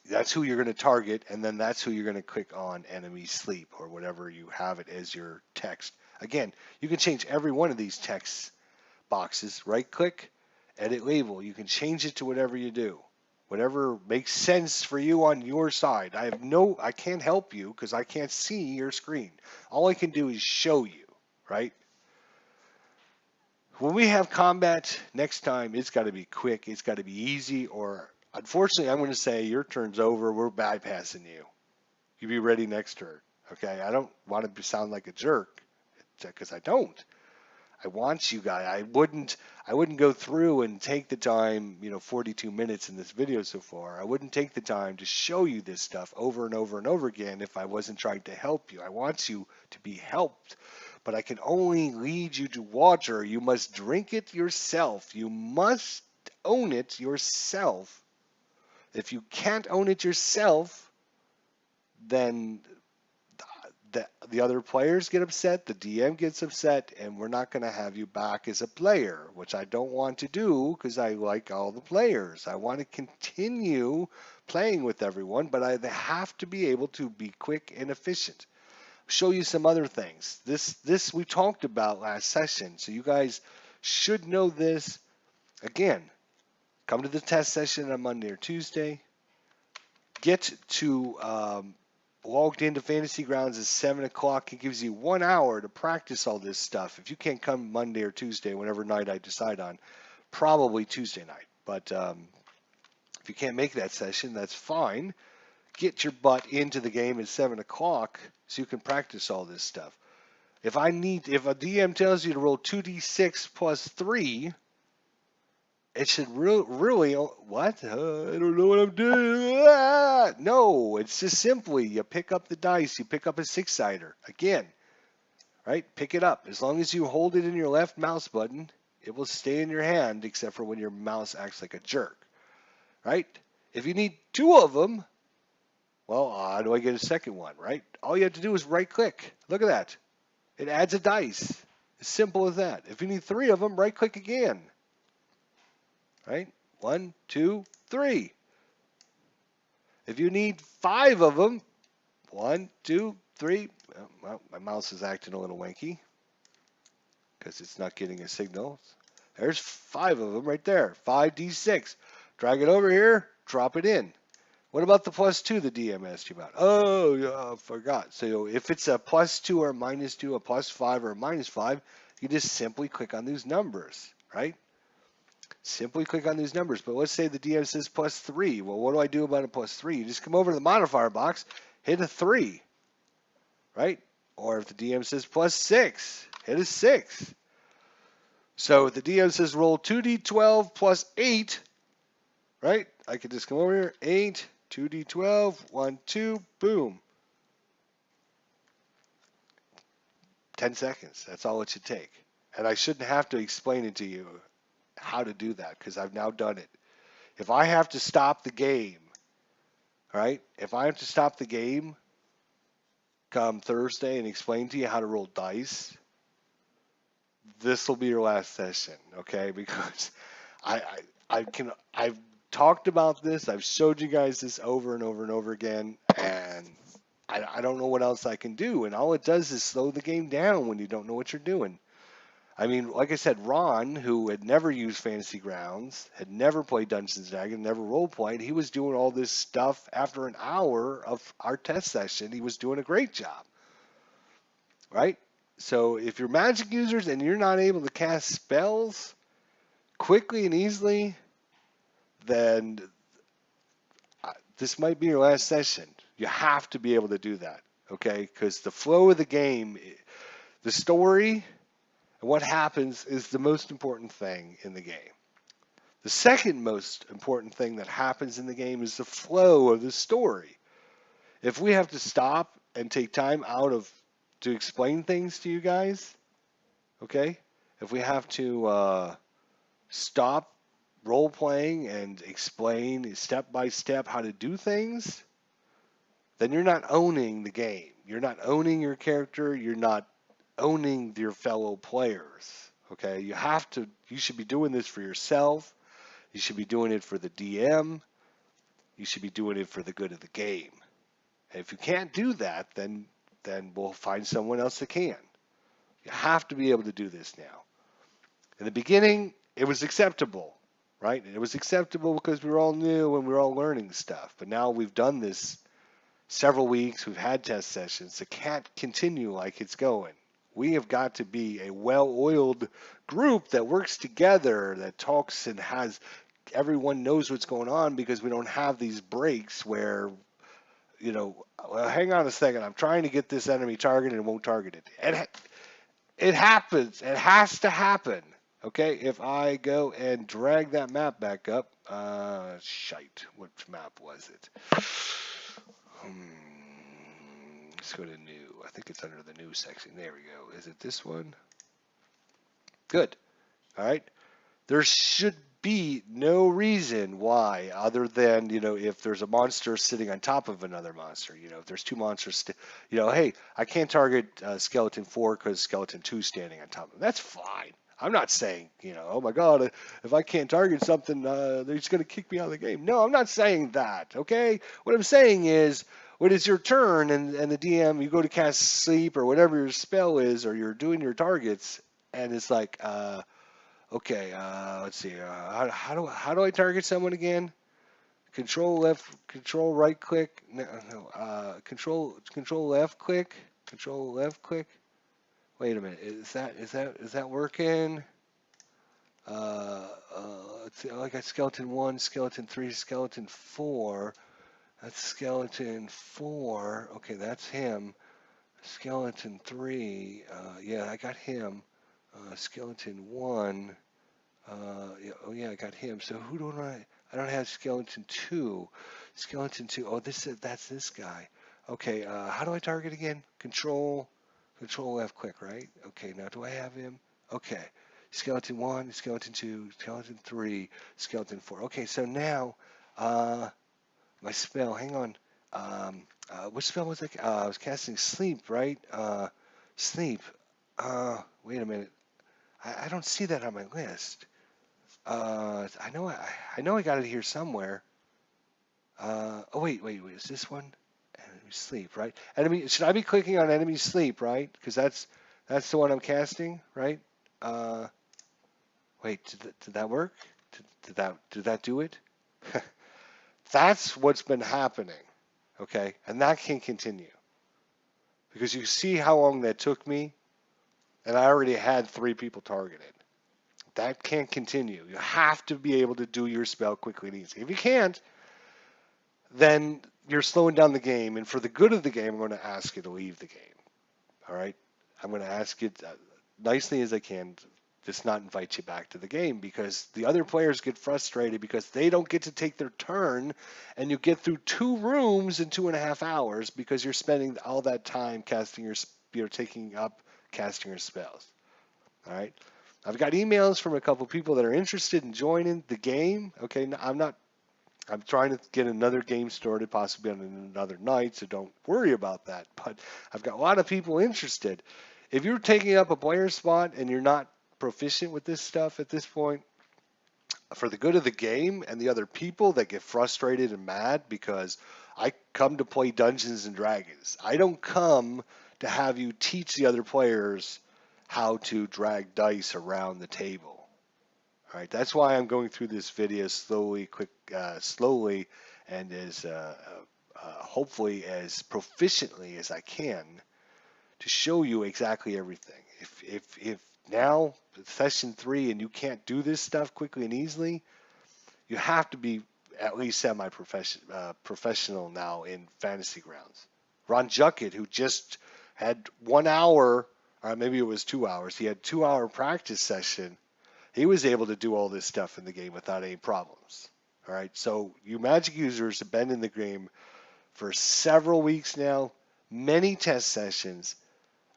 that's who you're going to target, and then that's who you're going to click on enemy sleep, or whatever you have it as your text. Again, you can change every one of these text boxes. Right click, edit label. You can change it to whatever you do. Whatever makes sense for you on your side. I can't help you because I can't see your screen. All I can do is show you, right? When we have combat next time, it's got to be quick. It's got to be easy, or unfortunately, I'm going to say your turn's over. We're bypassing you. You be ready next turn. Okay? I don't want to sound like a jerk because I don't. I want you guys. I wouldn't go through and take the time, 42 minutes in this video so far. I wouldn't take the time to show you this stuff over and over and over again if I wasn't trying to help you. I want you to be helped, but I can only lead you to water. You must drink it yourself. You must own it yourself. If you can't own it yourself, then the other players get upset, the DM gets upset, and we're not going to have you back as a player, which I don't want to do because I like all the players. I want to continue playing with everyone, but they have to be able to be quick and efficient. Show you some other things. This we talked about last session, so you guys should know this. Again, come to the test session on Monday or Tuesday. Get to logged into Fantasy Grounds at 7 o'clock. It gives you 1 hour to practice all this stuff. If you can't come Monday or Tuesday, whatever night I decide on, probably Tuesday night. But if you can't make that session, that's fine. Get your butt into the game at 7 o'clock so you can practice all this stuff. If a DM tells you to roll 2d6 plus 3, it should really, what? I don't know what I'm doing. No, it's just simply you pick up the dice, you pick up a 6-sider. Again, right? Pick it up. As long as you hold it in your left mouse button, it will stay in your hand, except for when your mouse acts like a jerk, right? If you need 2 of them, well, how do I get a second one, right? All you have to do is right click. Look at that. It adds a dice. As simple as that. If you need 3 of them, right click again. Right? 1, 2, 3. If you need 5 of them, 1, 2, 3. Well, my mouse is acting a little wanky because it's not getting a signal. There's 5 of them right there. 5d6. Drag it over here, drop it in. What about the +2 the DM asked you about? Oh, yeah, I forgot. So if it's a +2 or a -2, a +5 or a -5, you just simply click on these numbers, right? Simply click on these numbers. But let's say the DM says +3. Well, what do I do about a +3? You just come over to the modifier box, hit a 3, right? Or if the DM says +6, hit a 6. So if the DM says roll 2d12 plus 8, right? I could just come over here, 8, 2d12, 1, 2, boom. 10 seconds. That's all it should take. And I shouldn't have to explain it to you how to do that because I've now done it. If I have to stop the game, right? If I have to stop the game come Thursday and explain to you how to roll dice, this will be your last session, okay? Because I've talked about this, I've showed you guys this over and over and over again, and I don't know what else I can do. And all it does is slow the game down when you don't know what you're doing. I mean, like I said, Ron, who had never used Fantasy Grounds, had never played Dungeons & Dragons, never role-played, he was doing all this stuff after an hour of our test session. He was doing a great job, right? So if you're magic users and you're not able to cast spells quickly and easily, then this might be your last session. You have to be able to do that, okay? Because the flow of the game, the story, and what happens is the most important thing in the game. The second most important thing that happens in the game is the flow of the story. If we have to stop and take time out to explain things to you guys, okay? If we have to stop role playing and explain step by step how to do things, then you're not owning the game. You're not owning your character. You're not owning your fellow players. Okay? You should be doing this for yourself. You should be doing it for the DM. You should be doing it for the good of the game. And if you can't do that, then we'll find someone else that can. You have to be able to do this now. In the beginning, it was acceptable, right? It was acceptable because we were all new and we were all learning stuff. But now we've done this several weeks. We've had test sessions. It can't continue like it's going. We have got to be a well-oiled group that works together, that talks and has everyone knows what's going on, because we don't have these breaks where, well, hang on a second, I'm trying to get this enemy targeted and it won't target it. It happens. It has to happen. Okay, if I go and drag that map back up, shite, which map was it? Let's go to new. I think it's under the new section. There we go. Is it this one? Good. All right. There should be no reason why, other than, if there's a monster sitting on top of another monster, if there's two monsters, hey, I can't target Skeleton 4 because Skeleton 2 is standing on top of him. That's fine. I'm not saying, oh my God, if I can't target something, they're just going to kick me out of the game. No, I'm not saying that, okay? What I'm saying is, when it's your turn and the DM, you go to cast sleep or whatever your spell is, or you're doing your targets, and it's like, okay, let's see, how do I target someone again? Control left, control right click, control left click, control left click. Wait a minute, is that working? Let's see, I got skeleton 1, skeleton 3, skeleton 4. That's skeleton 4. Okay, that's him. Skeleton 3. Yeah, I got him. Skeleton 1. I got him. So who don't I don't have skeleton 2. Skeleton 2. Oh, that's this guy. Okay, how do I target again? Control left click, right? Okay, now do I have him? Okay. Skeleton 1, skeleton 2, skeleton 3, skeleton 4. Okay, so now my spell, hang on. Which spell was I? I was casting sleep, right? Sleep. Wait a minute. I don't see that on my list. I know I got it here somewhere. Oh wait, is this one? Enemy sleep, right? Enemy, should I be clicking on enemy sleep, right? Because that's the one I'm casting, right? Uh, Wait, did that work? Did that do it? That's what's been happening, okay? And that can continue because you see how long that took me, and I already had 3 people targeted. That can't continue. You have to be able to do your spell quickly and easy. If you can't, then you're slowing down the game, and for the good of the game, I'm going to ask you to leave the game. All right? I'm going to ask you nicely as I can, just not invite you back to the game because the other players get frustrated because they don't get to take their turn, and you get through 2 rooms in 2.5 hours because you're spending all that time casting taking up casting your spells. All right? I've got emails from a couple people that are interested in joining the game. Okay, I'm trying to get another game started, possibly on another night, so don't worry about that. But I've got a lot of people interested. If you're taking up a player spot and you're not proficient with this stuff at this point, for the good of the game and the other people that get frustrated and mad because I come to play Dungeons and Dragons. I don't come to have you teach the other players how to drag dice around the table. All right, that's why I'm going through this video slowly, and as hopefully as proficiently as I can to show you exactly everything. If now session 3 and you can't do this stuff quickly and easily, you have to be at least professional now in Fantasy Grounds. Ron Juckett, who just had 1 hour, or maybe it was 2 hours, he had 2-hour practice session. He was able to do all this stuff in the game without any problems. All right, so you Magic users have been in the game for several weeks now, many test sessions.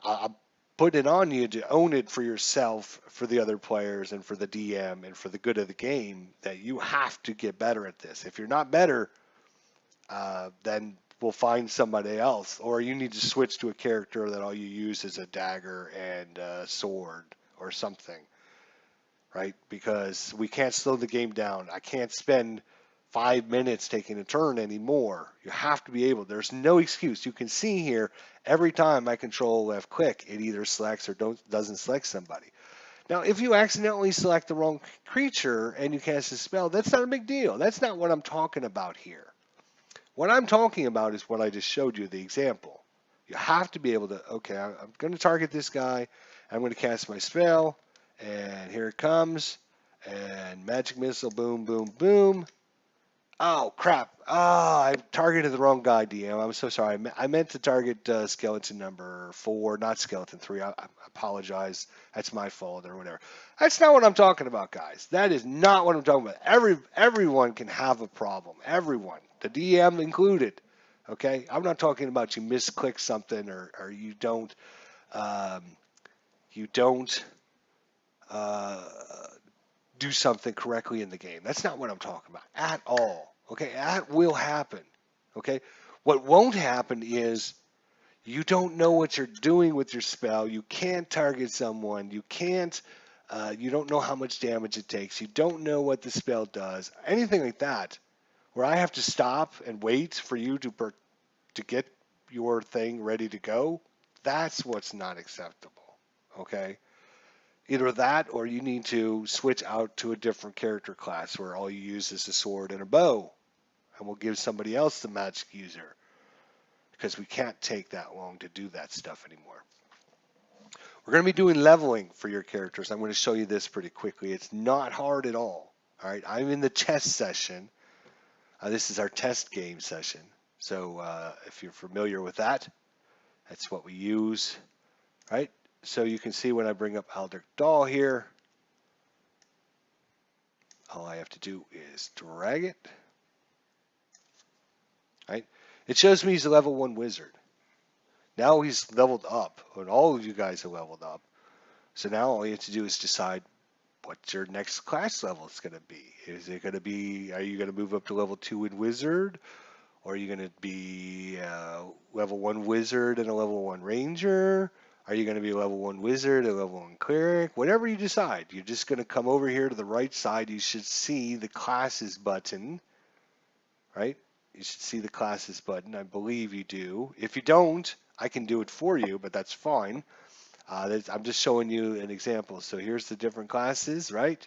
I'm putting it on you to own it for yourself, for the other players, and for the DM, and for the good of the game, that you have to get better at this. If you're not better, then we'll find somebody else, or you need to switch to a character that all you use is a dagger and a sword or something, right? Because we can't slow the game down. I can't spend 5 minutes taking a turn anymore. You have to be able, there's no excuse. You can see here, every time I control left click, it either selects or doesn't select somebody. Now, if you accidentally select the wrong creature and you cast a spell, that's not a big deal. That's not what I'm talking about here. What I'm talking about is what I just showed you, the example. You have to be able to, okay, I'm going to target this guy. I'm going to cast my spell, and here it comes. And magic missile, boom, boom, boom. Oh, crap. I targeted the wrong guy, DM. I'm so sorry. I meant to target skeleton number 4, not skeleton 3. I apologize. That's my fault or whatever. That's not what I'm talking about, guys. That is not what I'm talking about. Everyone can have a problem. Everyone. The DM included. Okay? I'm not talking about you misclick something or you don't you don't uh, do something correctly in the game. That's not what I'm talking about at all. Okay, that will happen. Okay, what won't happen is you don't know what you're doing with your spell. You can't target someone. You can't. You don't know how much damage it takes. You don't know what the spell does. Anything like that, where I have to stop and wait for you to get your thing ready to go. That's what's not acceptable. Okay. Either that or you need to switch out to a different character class where all you use is a sword and a bow. And we'll give somebody else the magic user. Because we can't take that long to do that stuff anymore. We're going to be doing leveling for your characters. I'm going to show you this pretty quickly. It's not hard at all. All right, I'm in the test session. This is our test game session. So if you're familiar with that, that's what we use. Right? So you can see when I bring up Aldrich Dahl here, all I have to do is drag it. Right? It shows me he's a level 1 wizard. Now he's leveled up, and all of you guys are leveled up. So now all you have to do is decide what your next class level is going to be. Is it going to be, are you going to move up to level 2 in wizard? Or are you going to be level 1 wizard and a level 1 ranger? Are you going to be a level 1 wizard, a level 1 cleric? Whatever you decide, you're just going to come over here to the right side. You should see the classes button, right? You should see the classes button. I believe you do. If you don't, I can do it for you, but that's fine. I'm just showing you an example. So here's the different classes, right?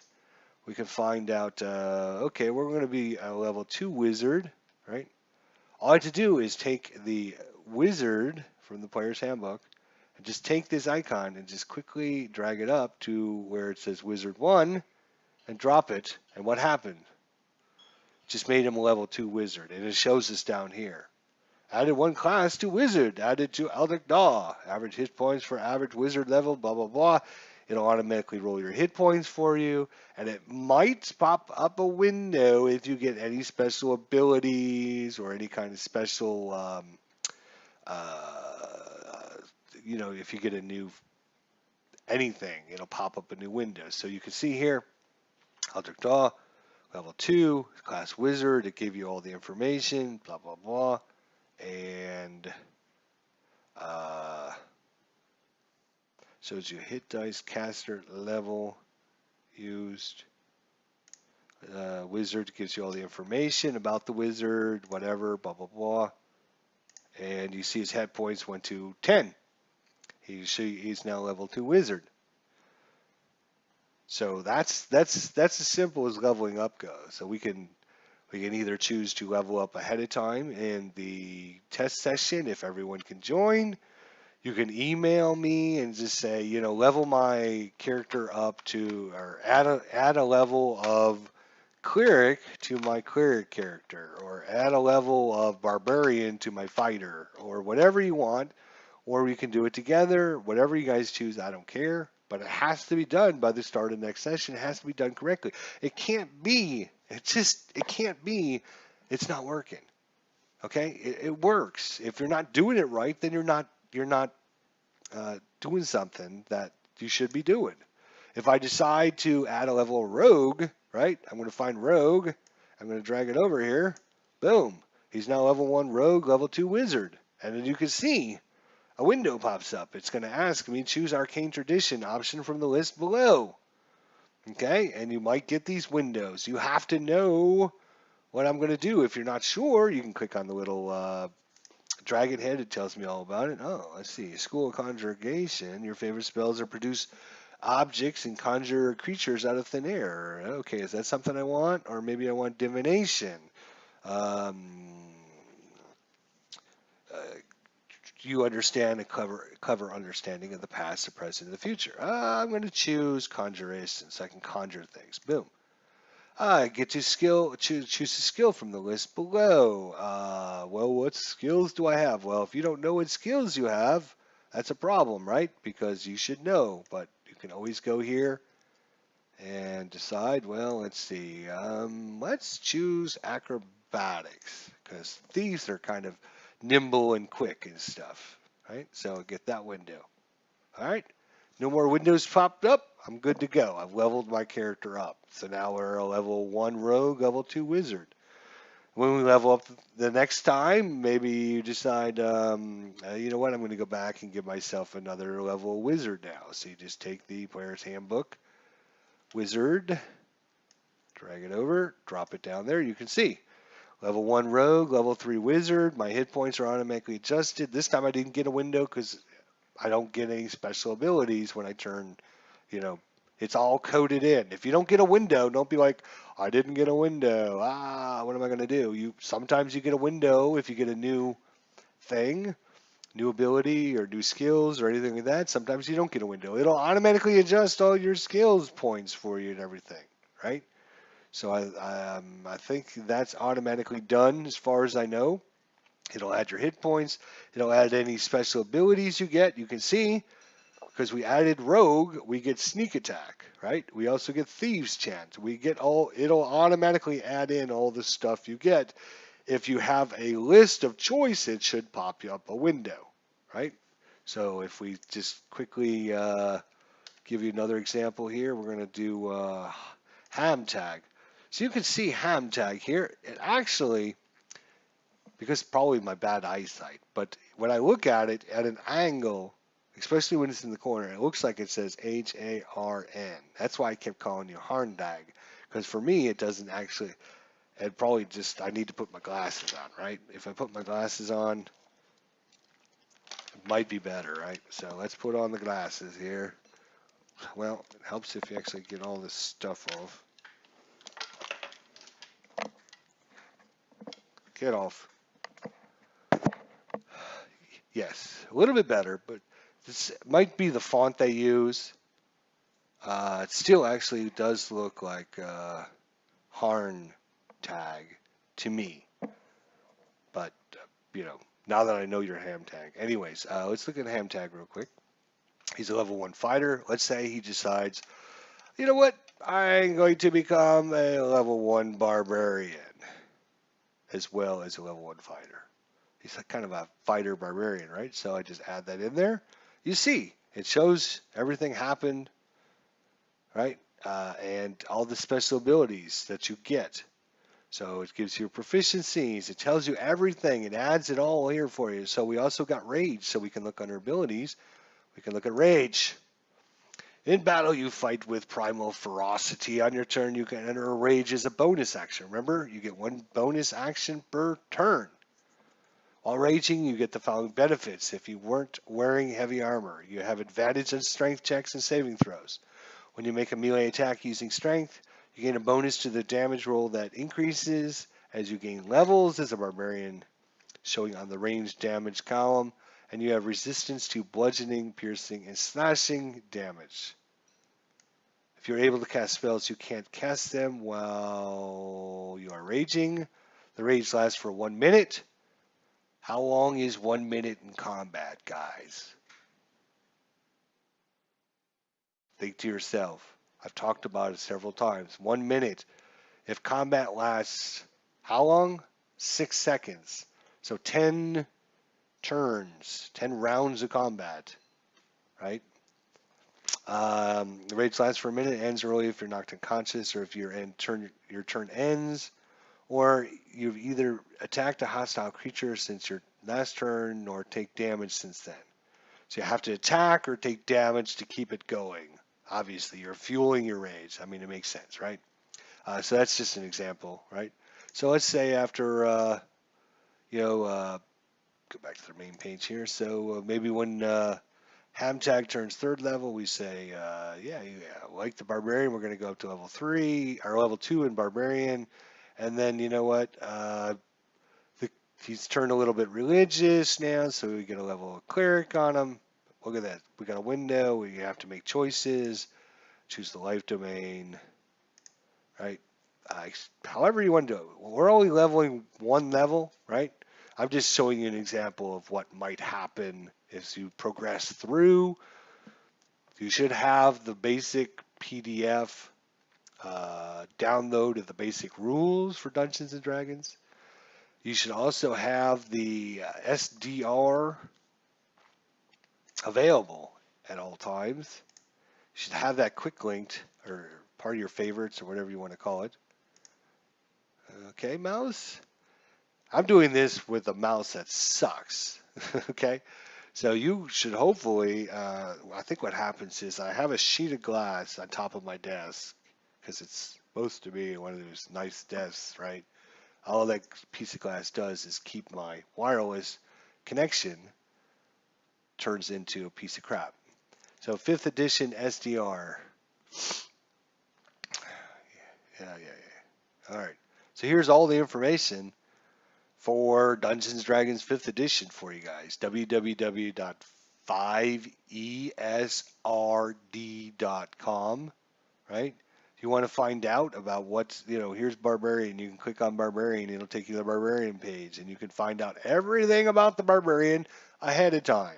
We can find out, okay, we're going to be a level 2 wizard, right? All I have to do is take the wizard from the player's handbook and just take this icon and just quickly drag it up to where it says wizard 1 and drop it. And what happened? Just made him a level 2 wizard, and it shows us down here. Added one class to wizard, added to Eldritch Daw. Average hit points for average wizard level, blah, blah, blah. It'll automatically roll your hit points for you, and it might pop up a window if you get any special abilities or any kind of special, uh, if you get a new anything, it'll pop up a new window. So you can see here, Eldritch Daw, level 2, class wizard, it gave you all the information, blah, blah, blah. And shows you hit dice, caster, level used. Wizard gives you all the information about the wizard, whatever, blah, blah, blah. And you see his hit points went to 10. He's now level 2 wizard. So that's as simple as leveling up goes. So we can either choose to level up ahead of time in the test session if everyone can join. You can email me and just say, level my character up to, or add a level of cleric to my cleric character, or add a level of barbarian to my fighter, or whatever you want, or we can do it together. Whatever you guys choose, I don't care. But it has to be done by the start of the next session. It has to be done correctly. It can't be. It can't be. It's not working. Okay? It works. If you're not doing it right, then you're not doing something that you should be doing. If I decide to add a level of rogue, right? I'm going to find rogue. I'm going to drag it over here. Boom. He's now level 1 rogue, level 2 wizard. And then you can see a window pops up. It's going to ask me choose arcane tradition option from the list below. Okay? And you might get these windows. You have to know what I'm going to do. If you're not sure, you can click on the little dragon head. It tells me all about it. Oh, let's see. School of Conjuration. Your favorite spells are produce objects and conjure creatures out of thin air. Okay, is that something I want? Or maybe I want divination. You understand a clever understanding of the past, the present, and the future. I'm going to choose conjuration so I can conjure things. Boom. I get to choose a skill from the list below. Well, what skills do I have? Well, if you don't know what skills you have, that's a problem, right? Because you should know, but you can always go here and decide, well, let's see. Let's choose acrobatics because thieves are kind of nimble and quick and stuff, right? So get that window. All right. No more windows popped up. I'm good to go. I've leveled my character up. So now we're a level 1 rogue, level 2 wizard. When we level up the next time, maybe you decide, you know what, I'm going to go back and give myself another level wizard now. So you just take the player's handbook, wizard, drag it over, drop it down there. You can see level 1 rogue, level 3 wizard. My hit points are automatically adjusted. This time I didn't get a window because I don't get any special abilities when I turn, it's all coded in. If you don't get a window, don't be like, I didn't get a window. What am I going to do? Sometimes you get a window if you get a new thing, new ability or new skills or anything like that. Sometimes you don't get a window. It'll automatically adjust all your skills points for you and everything, right? So I think that's automatically done as far as I know. It'll add your hit points. It'll add any special abilities you get. You can see, because we added rogue, we get sneak attack, right? We also get thieves chant. It'll automatically add in all the stuff you get. If you have a list of choice, it should pop you up a window, right? So if we just quickly give you another example here, we're going to do ham tag. So you can see ham tag here. It actually, because probably my bad eyesight, but when I look at it at an angle, especially when it's in the corner, it looks like it says H-A-R-N. That's why I kept calling you Harndag, because for me it doesn't actually, and probably just I need to put my glasses on, right? If I put my glasses on, it might be better, right? So let's put on the glasses here. Well, it helps if you actually get all this stuff off. Get off. Yes, a little bit better, but this might be the font they use. It still actually does look like Harn tag to me, but now that I know your ham tag. Anyways, let's look at ham tag real quick. He's a level 1 fighter. Let's say he decides, you know what? I'm going to become a level 1 barbarian as well as a level 1 fighter. He's kind of a fighter barbarian, right? So I just add that in there. You see, it shows everything happened, right? And all the special abilities that you get. So it gives you proficiencies. It tells you everything. It adds it all here for you. So we also got rage. So we can look under abilities. We can look at rage. In battle, you fight with primal ferocity. On your turn, you can enter a rage as a bonus action. Remember, you get one bonus action per turn. While raging, you get the following benefits. If you weren't wearing heavy armor, you have advantage on strength checks and saving throws. When you make a melee attack using strength, you gain a bonus to the damage roll that increases as you gain levels as a barbarian, showing on the ranged damage column, and you have resistance to bludgeoning, piercing, and slashing damage. If you're able to cast spells, you can't cast them while you are raging. The rage lasts for 1 minute. How long is 1 minute in combat, guys? Think to yourself. I've talked about it several times. 1 minute. If combat lasts how long? 6 seconds. So 10 turns, 10 rounds of combat, right? The rage lasts for a minute, ends early if you're knocked unconscious or if your turn ends, or you've either attacked a hostile creature since your last turn or take damage since then. So you have to attack or take damage to keep it going. Obviously, you're fueling your rage. I mean, it makes sense, right? So that's just an example, right? So let's say after, go back to the main page here. So maybe when Hamtag turns 3rd level, we say, like the Barbarian, we're going to go up to level 3, or level 2 in Barbarian. And then, you know what? He's turned a little bit religious now, so we get a level of Cleric on him. Look at that. We got a window. We have to make choices. Choose the life domain, right? However you want to do it. We're only leveling 1 level, right? I'm just showing you an example of what might happen as you progress through. You should have the basic PDF download of the basic rules for Dungeons and Dragons. You should also have the SDR available at all times. You should have that quick linked or part of your favorites or whatever you want to call it. Okay, mouse. I'm doing this with a mouse that sucks. Okay, so you should hopefully, I think what happens is I have a sheet of glass on top of my desk because it's supposed to be one of those nice desks, right? All that piece of glass does is keep my wireless connection turns into a piece of crap. So 5th edition SDR. Yeah. All right. So here's all the information for Dungeons & Dragons 5th edition for you guys. www.5esrd.com, right? If you want to find out about what's, here's Barbarian, you can click on Barbarian, it'll take you to the Barbarian page, and you can find out everything about the Barbarian ahead of time,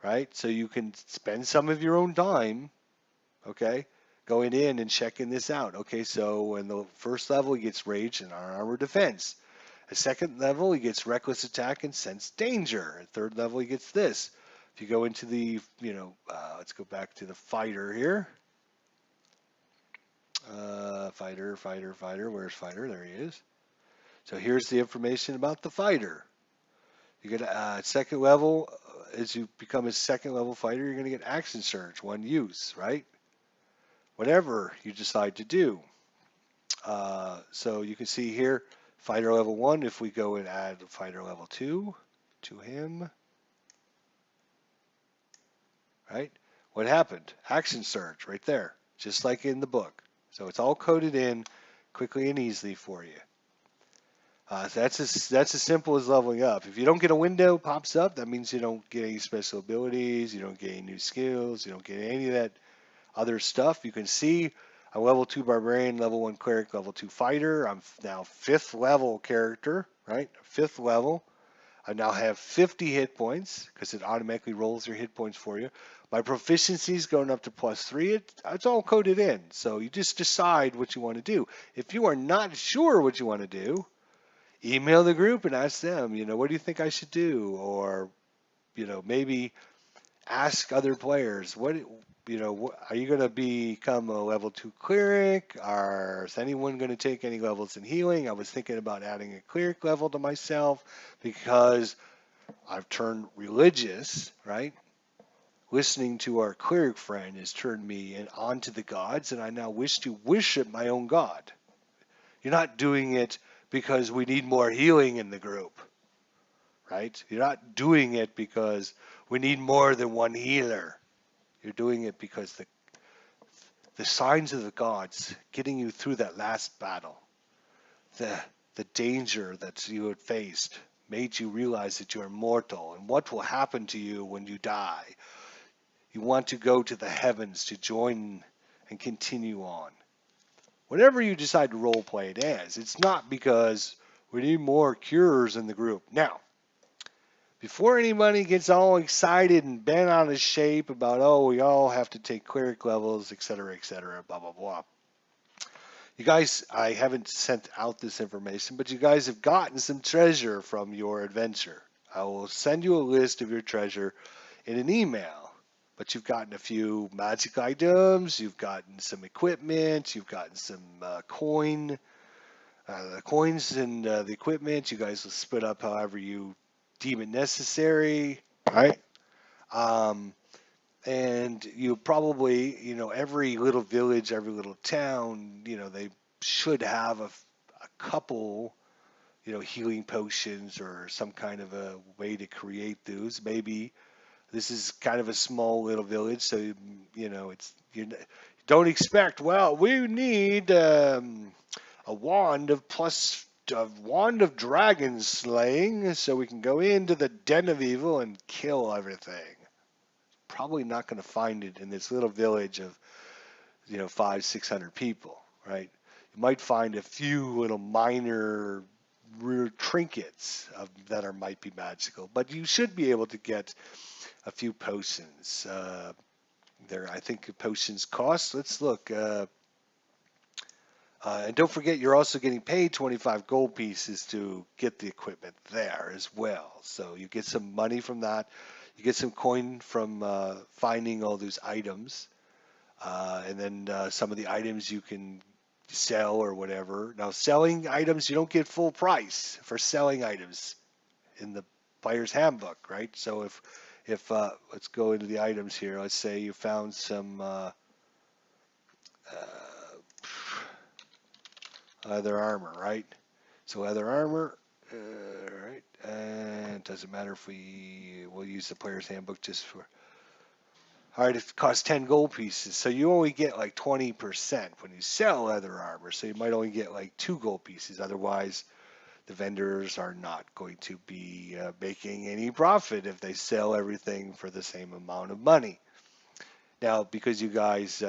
right? So you can spend some of your own time, okay, going in and checking this out. Okay, so in the 1st level, he gets Rage and Armor Defense. At 2nd level, he gets Reckless Attack and Sense Danger. At 3rd level, he gets this. If you go into the, let's go back to the fighter here. Fighter. Where's fighter? There he is. So here's the information about the fighter. You get at 2nd level, as you become a 2nd level fighter, you're going to get Action Surge, 1 use, right? Whatever you decide to do. So you can see here, fighter level 1, if we go and add fighter level 2 to him, right? What happened? Action surge right there, just like in the book. So it's all coded in quickly and easily for you. So that's as simple as leveling up. If you don't get a window pops up, that means you don't get any special abilities, you don't get any new skills, you don't get any of that other stuff. You can see I'm level 2 barbarian, level 1 cleric, level 2 fighter. I'm now 5th level character, right? 5th level. I now have 50 hit points because it automatically rolls your hit points for you. My proficiency is going up to +3. It's all coded in. So you just decide what you want to do. If you are not sure what you want to do, email the group and ask them, what do you think I should do? Or, maybe ask other players, are you going to become a level 2 cleric? Is anyone going to take any levels in healing? I was thinking about adding a cleric level to myself because I've turned religious, right? Listening to our cleric friend has turned me onto the gods, and I now wish to worship my own god. You're not doing it because we need more healing in the group, right? You're not doing it because we need more than one healer. You're doing it because the signs of the gods getting you through that last battle, the danger that you had faced, made you realize that you're mortal and what will happen to you when you die. You want to go to the heavens to join and continue on. Whatever you decide to role play it as, it's not because we need more cures in the group. Now, before anybody gets all excited and bent out of shape about, oh, we all have to take cleric levels, etc., blah, blah, blah. You guys, I haven't sent out this information, but you guys have gotten some treasure from your adventure. I will send you a list of your treasure in an email. But you've gotten a few magic items, you've gotten some equipment, you've gotten some coins and the equipment. You guys will split up however you deem it necessary, right? And you probably, every little village, every little town, they should have a couple, healing potions or some kind of a way to create those. Maybe this is kind of a small little village, so you don't expect. Well, we need a wand of dragon slaying, so we can go into the den of evil and kill everything. Probably not going to find it in this little village of 500-600 people, right? You might find a few little minor trinkets that might be magical, but you should be able to get a few potions. I think potions cost. Let's look. And don't forget, you're also getting paid 25 gold pieces to get the equipment there as well. So you get some money from that. You get some coin from finding all those items. And then some of the items you can sell or whatever. Now, selling items, you don't get full price for selling items in the player's handbook, right? So if let's go into the items here. Let's say you found some leather armor, right? So leather armor, right? And it doesn't matter if we'll use the player's handbook just for. All right, it costs 10 gold pieces, so you only get like 20% when you sell leather armor. So you might only get like 2 gold pieces. Otherwise, the vendors are not going to be making any profit if they sell everything for the same amount of money. Now, because you guys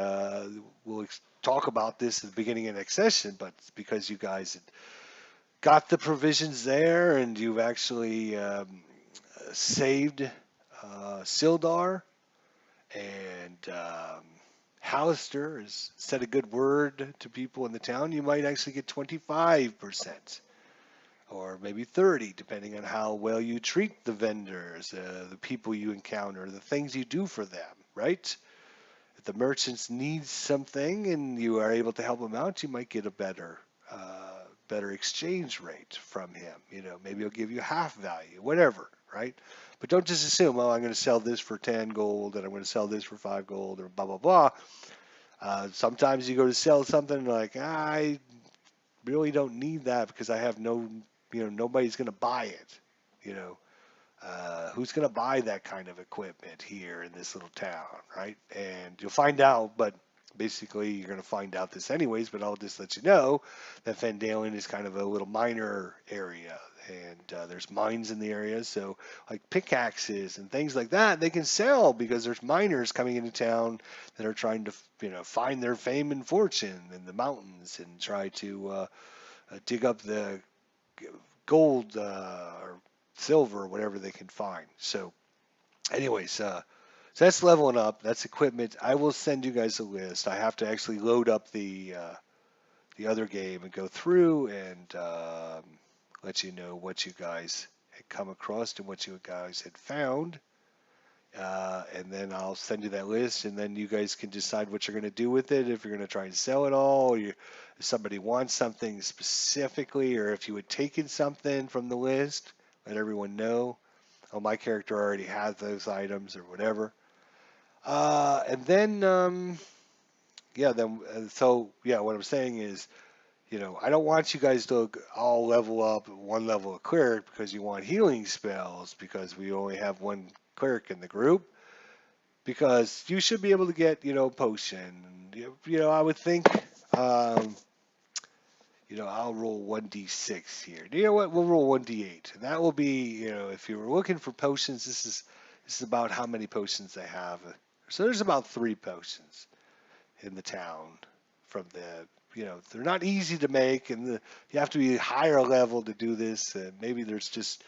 will talk about this at the beginning of next session, but because you guys got the provisions there and you've actually saved Sildar and Hallister has said a good word to people in the town, you might actually get 25%. Or maybe 30, depending on how well you treat the vendors, the people you encounter, the things you do for them, right? If the merchants need something and you are able to help them out, you might get a better exchange rate from him. Maybe he'll give you half value, whatever, right? But don't just assume, oh, I'm going to sell this for 10 gold and I'm going to sell this for 5 gold or blah, blah, blah. Sometimes you go to sell something like, really don't need that because I have no, nobody's going to buy it. You know, who's going to buy that kind of equipment here in this little town, right? And you'll find out, but basically you're going to find out this anyways, but I'll just let you know that Van Dalen is kind of a little miner area. And there's mines in the area, so like pickaxes and things like that, they can sell because there's miners coming into town that are trying to, find their fame and fortune in the mountains and try to dig up the gold or silver or whatever they can find. So, anyways, so that's leveling up. That's equipment. I will send you guys a list. I have to actually load up the other game and go through and let you know what you guys had come across and what you guys had found. And then I'll send you that list, and then you guys can decide what you're going to do with it. If you're going to try and sell it all, or if somebody wants something specifically, or if you had taken something from the list, let everyone know. Oh, my character already has those items or whatever. And then, yeah, then, so yeah, what I'm saying is, I don't want you guys to all level up at one level of cleric because you want healing spells because we only have one cleric in the group. Because you should be able to get, potion. I would think, um, I'll roll 1d6 here. You know what? We'll roll 1d8. And that will be, if you were looking for potions, this is about how many potions they have. So there's about 3 potions in the town from the, they're not easy to make, and you have to be higher level to do this. And maybe there's just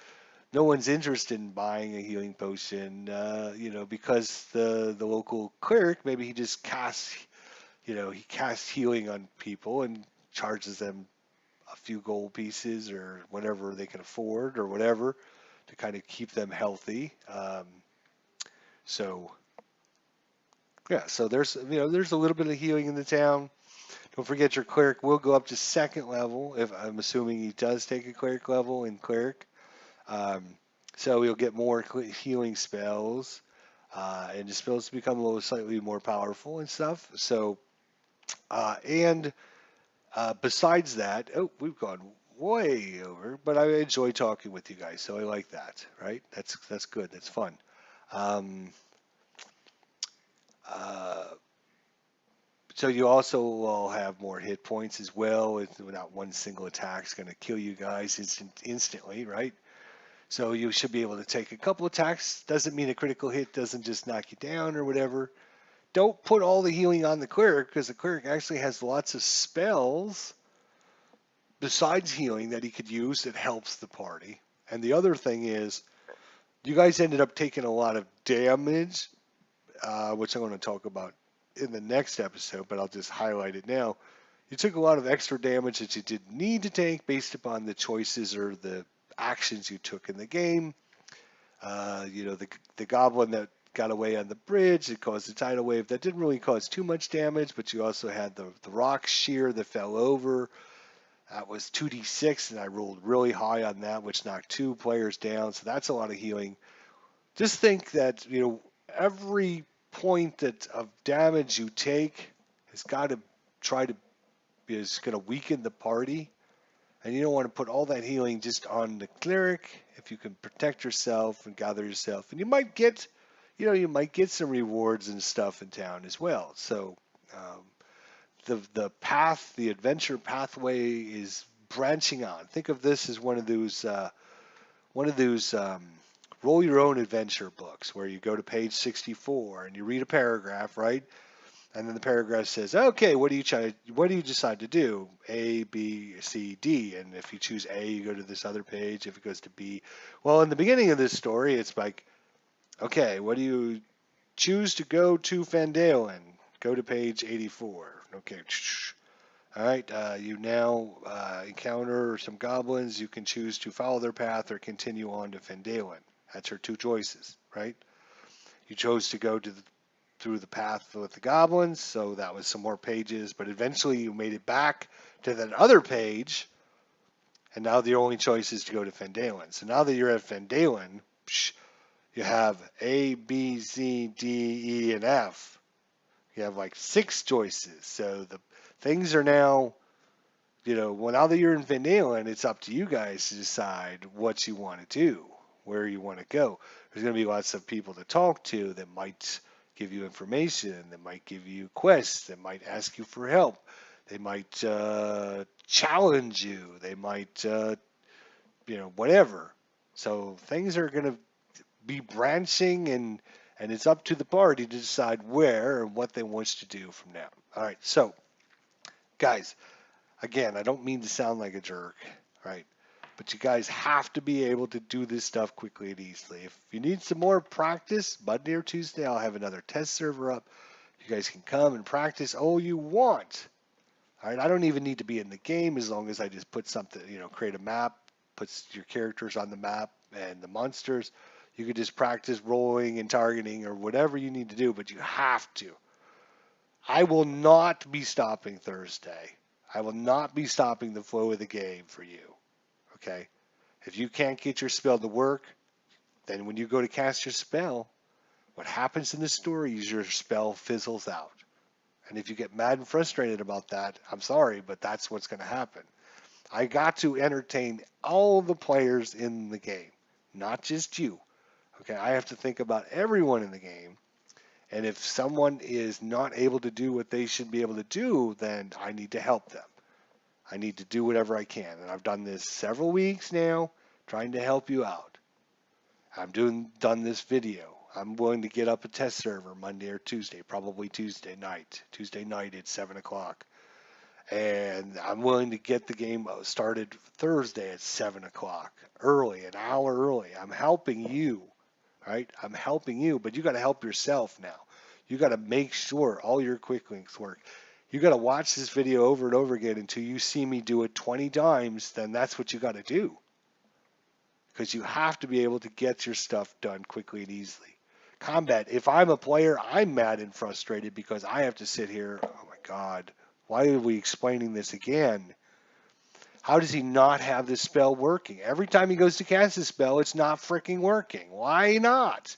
no one's interested in buying a healing potion, because the local cleric, maybe he just casts, he casts healing on people and charges them a few gold pieces or whatever they can afford or whatever to kind of keep them healthy. So yeah, so there's a little bit of healing in the town. Don't forget your cleric will go up to 2nd level. If I'm assuming he does take a cleric level in cleric. Um, so you'll get more healing spells, and the spells become a little slightly more powerful and stuff. So, and besides that, oh, we've gone way over, but I enjoy talking with you guys, so I like that. Right? That's good. That's fun. Um, uh, so you also will have more hit points as well. Without one single attack is going to kill you guys instantly, right? So you should be able to take a couple attacks. Doesn't mean a critical hit doesn't just knock you down or whatever. Don't put all the healing on the cleric because the cleric actually has lots of spells besides healing that he could use that helps the party. And the other thing is, you guys ended up taking a lot of damage, which I'm going to talk about in the next episode, but I'll just highlight it now. You took a lot of extra damage that you didn't need to take based upon the choices or the actions you took in the game. The goblin that got away on the bridge, it caused a tidal wave that didn't really cause too much damage, but you also had the rock shear that fell over. That was 2d6, and I rolled really high on that, which knocked 2 players down, so that's a lot of healing. Just think that, every point of damage you take has got to try to, is going to weaken the party. And you don't want to put all that healing just on the cleric if you can protect yourself and gather yourself. And you might get, some rewards and stuff in town as well. So the path, the adventure pathway is branching on. Think of this as one of those roll your own adventure books where you go to page 64 and you read a paragraph, right? And then the paragraph says, okay, what do you decide to do? A, B, C, D. And if you choose A, you go to this other page. If it goes to B, well, in the beginning of this story, it's like, okay, what do you choose to go to Van Dalen? Go to page 84. Okay. All right. You now encounter some goblins. You can choose to follow their path or continue on to Van Dalen. That's your 2 choices, right? You chose to go through the path with the goblins, so that was some more pages, but eventually you made it back to that other page, and now the only choice is to go to Van Dalen. So now that you're at Van Dalen, you have A, B, C, D, E, and F. You have like 6 choices. So the things are now well, now that you're in Van Halen, it's up to you guys to decide what you want to do, where you want to go. There's going to be lots of people to talk to that might give you information, that might give you quests, that might ask you for help. They might challenge you. They might, whatever. So things are going to be branching, and it's up to the party to decide where and what they want to do from now. All right. So, guys, again, I don't mean to sound like a jerk, right? But you guys have to be able to do this stuff quickly and easily. If you need some more practice, Monday or Tuesday, I'll have another test server up. You guys can come and practice all you want. All right, I don't even need to be in the game as long as I just put something, create a map, puts your characters on the map and the monsters. You could just practice rolling and targeting or whatever you need to do, but you have to. I will not be stopping Thursday. I will not be stopping the flow of the game for you. Okay? If you can't get your spell to work, then when you go to cast your spell, what happens in the story is your spell fizzles out. And if you get mad and frustrated about that, I'm sorry, but that's what's going to happen. I got to entertain all the players in the game, not just you. Okay? I have to think about everyone in the game. And if someone is not able to do what they should be able to do, then I need to help them. I need to do whatever I can. And I've done this several weeks now, trying to help you out. I've done this video. I'm willing to get up a test server Monday or Tuesday, probably Tuesday night. Tuesday night at 7 o'clock. And I'm willing to get the game started Thursday at 7 o'clock, early, an hour early. I'm helping you. Right? I'm helping you, but you got to help yourself now. You got to make sure all your quick links work. You got to watch this video over and over again until you see me do it 20 times. Then that's what you got to do. Because you have to be able to get your stuff done quickly and easily. Combat, if I'm a player, I'm mad and frustrated because I have to sit here. Oh my God, why are we explaining this again? How does he not have this spell working? Every time he goes to cast his spell, it's not freaking working. Why not?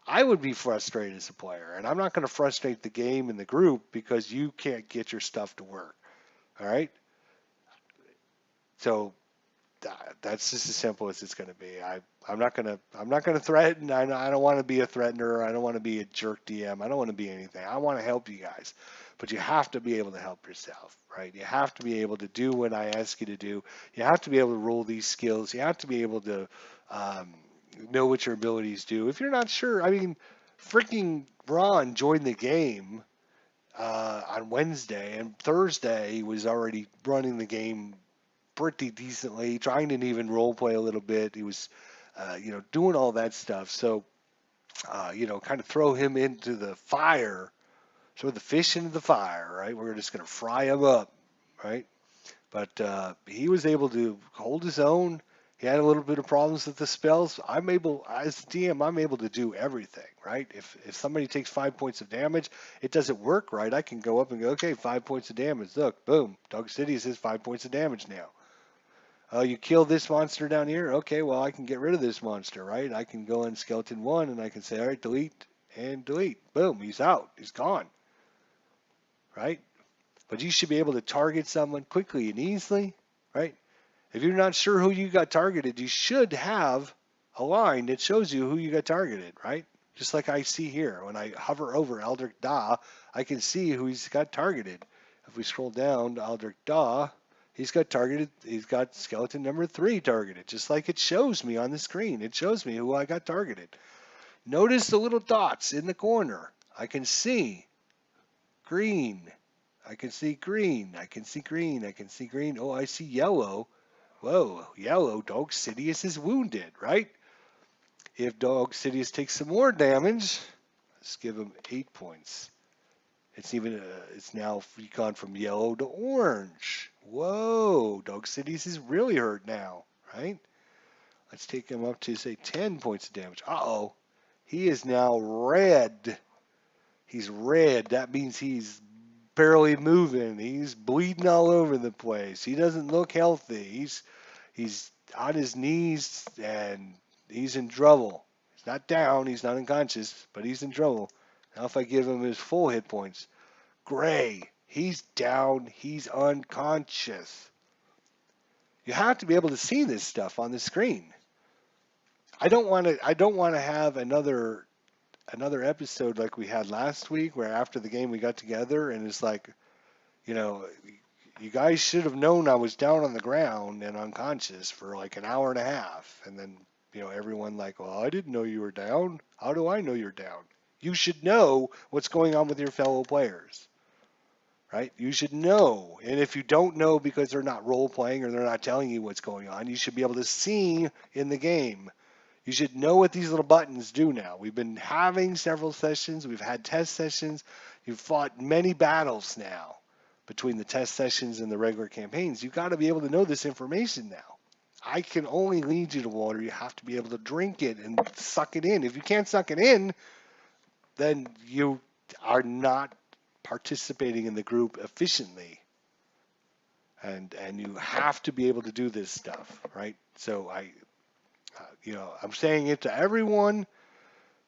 I would be frustrated as a player, and I'm not going to frustrate the game and the group because you can't get your stuff to work. All right? So that's just as simple as it's going to be. I'm not going to threaten. I don't want to be a threatener. I don't want to be a jerk DM. I don't want to be anything. I want to help you guys. But you have to be able to help yourself, right? You have to be able to do what I ask you to do. You have to be able to roll these skills. You have to be able to know what your abilities do. If you're not sure, I mean, freaking Ron joined the game on Wednesday, and Thursday he was already running the game pretty decently, trying to even role play a little bit. He was, doing all that stuff. So, kind of throw him into the fire, throw the fish into the fire, right? We're just going to fry him up, right? But he was able to hold his own. He had a little bit of problems with the spells. I'm able, as the DM, I'm able to do everything, right? If somebody takes 5 points of damage, it doesn't work right. I can go up and go, okay, 5 points of damage. Look, boom, Dog City says 5 points of damage now. You kill this monster down here. Okay, well, I can get rid of this monster, right? I can go in Skeleton 1 and I can say, all right, delete and delete. Boom, he's out. He's gone, right? But you should be able to target someone quickly and easily, right? If you're not sure who you got targeted, you should have a line that shows you who you got targeted, right? Just like I see here. When I hover over Aldrich Daw, I can see who he's got targeted. If we scroll down to Aldrich Daw, he's got targeted. He's got skeleton number 3 targeted, just like it shows me on the screen. It shows me who I got targeted. Notice the little dots in the corner. I can see green. I can see green. I can see green. I can see green. Oh, I see yellow. Whoa, yellow. Dog Sidious is wounded, right? If Dog Sidious takes some more damage, let's give him 8 points. It's now gone from yellow to orange. Whoa, Dog Sidious is really hurt now, right? Let's take him up to, say, 10 points of damage. Uh-oh. He is now red. He's red. That means he's barely moving. He's bleeding all over the place. He doesn't look healthy. He's on his knees and he's in trouble. He's not down. He's not unconscious, but he's in trouble. Now if I give him his full hit points, Gray, he's down. He's unconscious. You have to be able to see this stuff on the screen. I don't want to. I don't want to have another episode like we had last week, where after the game we got together and it's like, you know, you guys should have known I was down on the ground and unconscious for like an hour and a half, and then everyone like, well, I didn't know you were down. How do I know you're down? You should know what's going on with your fellow players, right? You should know. And if you don't know because they're not role playing or they're not telling you what's going on, you should be able to see in the game. You should know what these little buttons do now. We've been having several sessions. We've had test sessions. You've fought many battles now between the test sessions and the regular campaigns. You've got to be able to know this information now. I can only lead you to water. You have to be able to drink it and suck it in. If you can't suck it in, then you are not participating in the group efficiently. And you have to be able to do this stuff, right? So I'm saying it to everyone,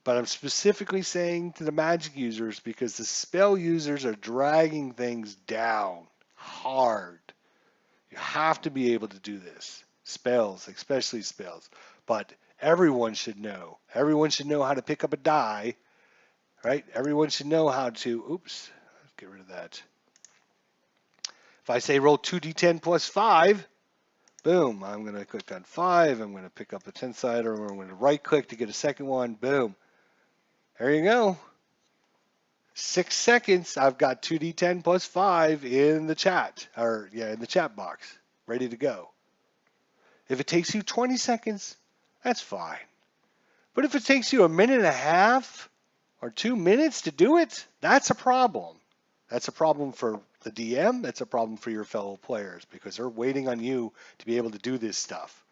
but I'm specifically saying to the magic users because the spell users are dragging things down hard. You have to be able to do this. Spells, especially spells. But everyone should know. Everyone should know how to pick up a die, right? Everyone should know how to, oops, let's get rid of that. If I say roll 2d10 plus 5, boom, I'm going to click on 5. I'm going to pick up a 10-sider. I'm going to right click to get a second one. Boom. There you go. 6 seconds. I've got 2d10 plus 5 in the chat, in the chat box, ready to go. If it takes you 20 seconds, that's fine. But if it takes you a minute and a half or 2 minutes to do it, that's a problem. That's a problem for the DM. That's a problem for your fellow players because they're waiting on you to be able to do this stuff.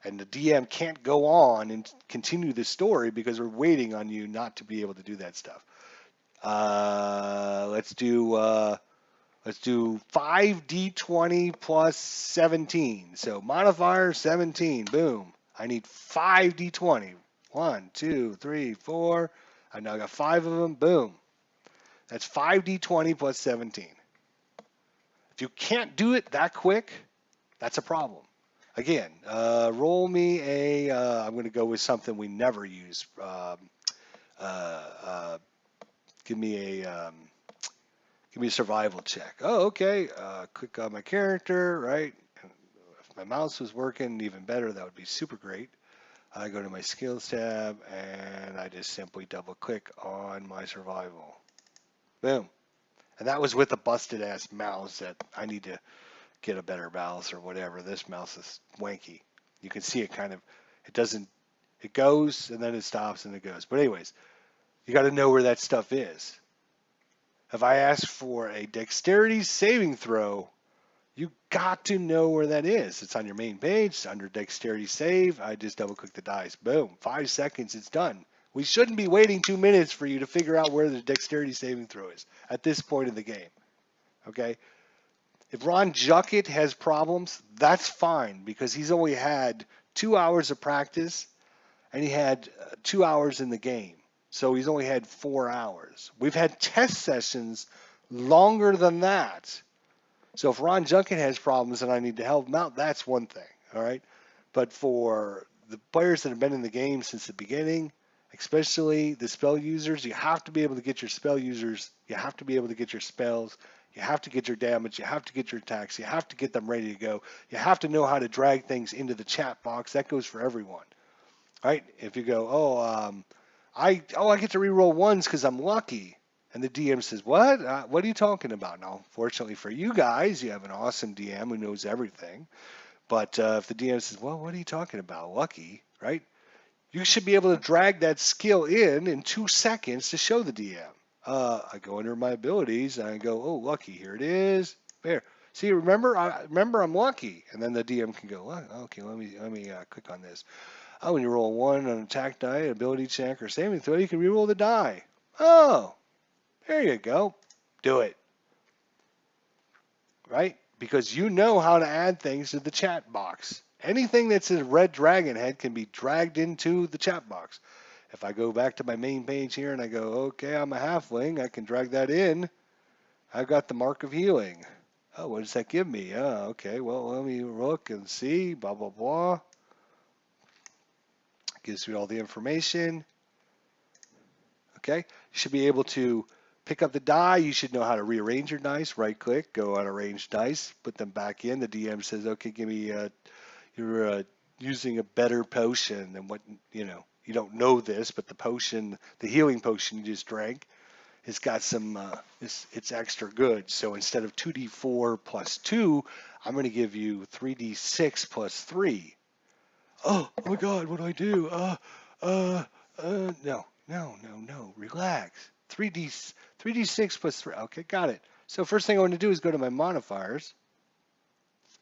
And the DM can't go on and continue the story because we're waiting on you not to be able to do that stuff. Let's do 5d20 plus 17. So modifier 17. Boom. I need 5d20. 1, 2, 3, 4. I now got 5 of them. Boom. That's 5d20 plus 17. If you can't do it that quick, that's a problem. Again, roll me a, I'm going to go with something we never use. Give me a survival check. Oh, okay. Click on my character, right? If my mouse was working even better, that would be super great. I go to my skills tab and I just simply double click on my survival. Boom. And that was with a busted ass mouse that I need to get a better mouse or whatever. This mouse is wanky. You can see it kind of, it goes and then it stops and it goes. But anyways, you got to know where that stuff is. If I ask for a dexterity saving throw, you got to know where that is. It's on your main page. It's under dexterity save. I just double click the dice. Boom. 5 seconds. It's done. We shouldn't be waiting 2 minutes for you to figure out where the dexterity saving throw is at this point in the game. Okay? If Ron Juckett has problems, that's fine because he's only had 2 hours of practice and he had 2 hours in the game. So he's only had 4 hours. We've had test sessions longer than that. So if Ron Juckett has problems and I need to help him out, that's one thing, all right? But for the players that have been in the game since the beginning, especially the spell users, you have to be able to get your spell users, you have to be able to get your spells, you have to get your damage, you have to get your attacks, you have to get them ready to go. You have to know how to drag things into the chat box. That goes for everyone, right? If you go, I get to reroll ones because I'm lucky. And the DM says, what? What are you talking about? Now, fortunately for you guys, you have an awesome DM who knows everything. But if the DM says, well, what are you talking about? Lucky, right? You should be able to drag that skill in 2 seconds to show the DM. I go under my abilities and I go, oh, lucky, here it is. There. See, remember I'm lucky. And then the DM can go, well, okay, let me click on this. Oh, when you roll 1 on an attack die, ability check, or saving throw, you can reroll the die. Oh, there you go. Do it. Right? Because you know how to add things to the chat box. Anything that's a red dragon head can be dragged into the chat box. If I go back to my main page here and I go, okay, I'm a halfling, I can drag that in. I've got the mark of healing. Oh, what does that give me? Oh, okay, well, let me look and see, blah, blah, blah. Gives me all the information. Okay, you should be able to pick up the die. You should know how to rearrange your dice. Right click, go on arrange dice, put them back in. The DM says, okay, give me, you're using a better potion than what, you don't know this, but the potion, the healing potion you just drank, it's got some, it's extra good. So instead of 2d4 plus 2, I'm going to give you 3d6 plus 3. Oh my God, what do I do? No, relax. 3d6 plus 3. Okay, got it. So first thing I want to do is go to my modifiers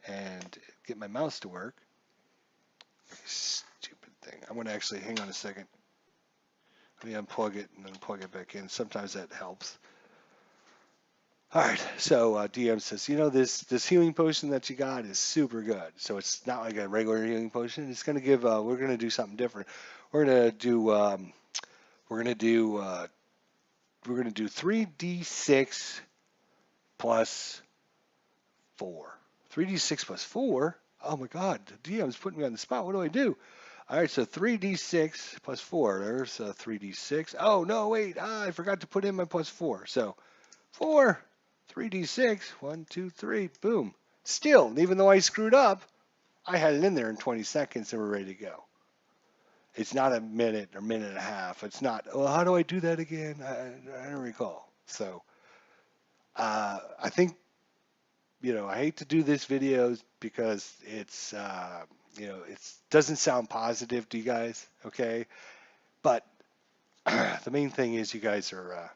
and get my mouse to work. Stupid thing. I'm going to actually, hang on a second. Let me unplug it and then plug it back in. Sometimes that helps. All right, so DM says, this healing potion that you got is super good. So it's not like a regular healing potion. It's going to give. We're going to do something different. We're going to do. We're going to do. We're going to do 3d6 plus 4. 3d6 plus 4. Oh my God, the DM's putting me on the spot. What do I do? All right, so 3d6 plus 4. There's 3d6. Oh no, wait. I forgot to put in my plus 4. So 4. 3d6, 1, 2, 3, boom. Still, even though I screwed up, I had it in there in 20 seconds and we're ready to go. It's not a minute or minute and a half. It's not, well, how do I do that again? I don't recall. So I think, I hate to do this videos because it's, it doesn't sound positive to you guys, okay? But the main thing is you guys are,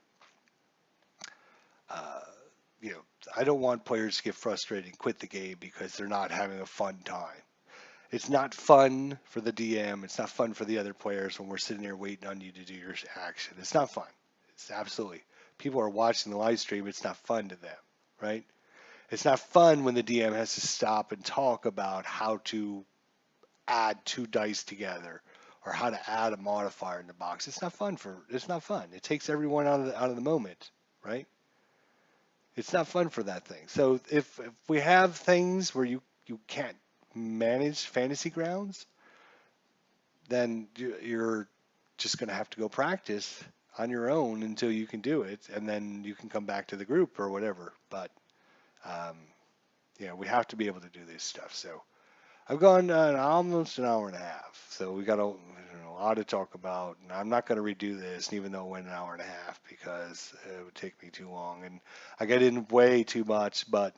I don't want players to get frustrated and quit the game because they're not having a fun time. It's not fun for the DM. It's not fun for the other players when we're sitting there waiting on you to do your action. It's not fun. It's absolutely. People are watching the live stream. It's not fun to them, right? It's not fun when the DM has to stop and talk about how to add 2 dice together or how to add a modifier in the box. It's not fun. It's not fun. It takes everyone out of the moment, right? It's not fun for that thing. So if we have things where you can't manage fantasy grounds, then you're just going to have to go practice on your own until you can do it, and then you can come back to the group or whatever. But um, we have to be able to do this stuff. So I've gone almost an hour and a half. So we got a lot to talk about, and I'm not going to redo this, even though it went an hour and a half, because it would take me too long, and I get in way too much. But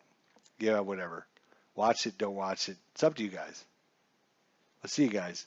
yeah, whatever. Watch it, don't watch it. It's up to you guys. Let's see you guys.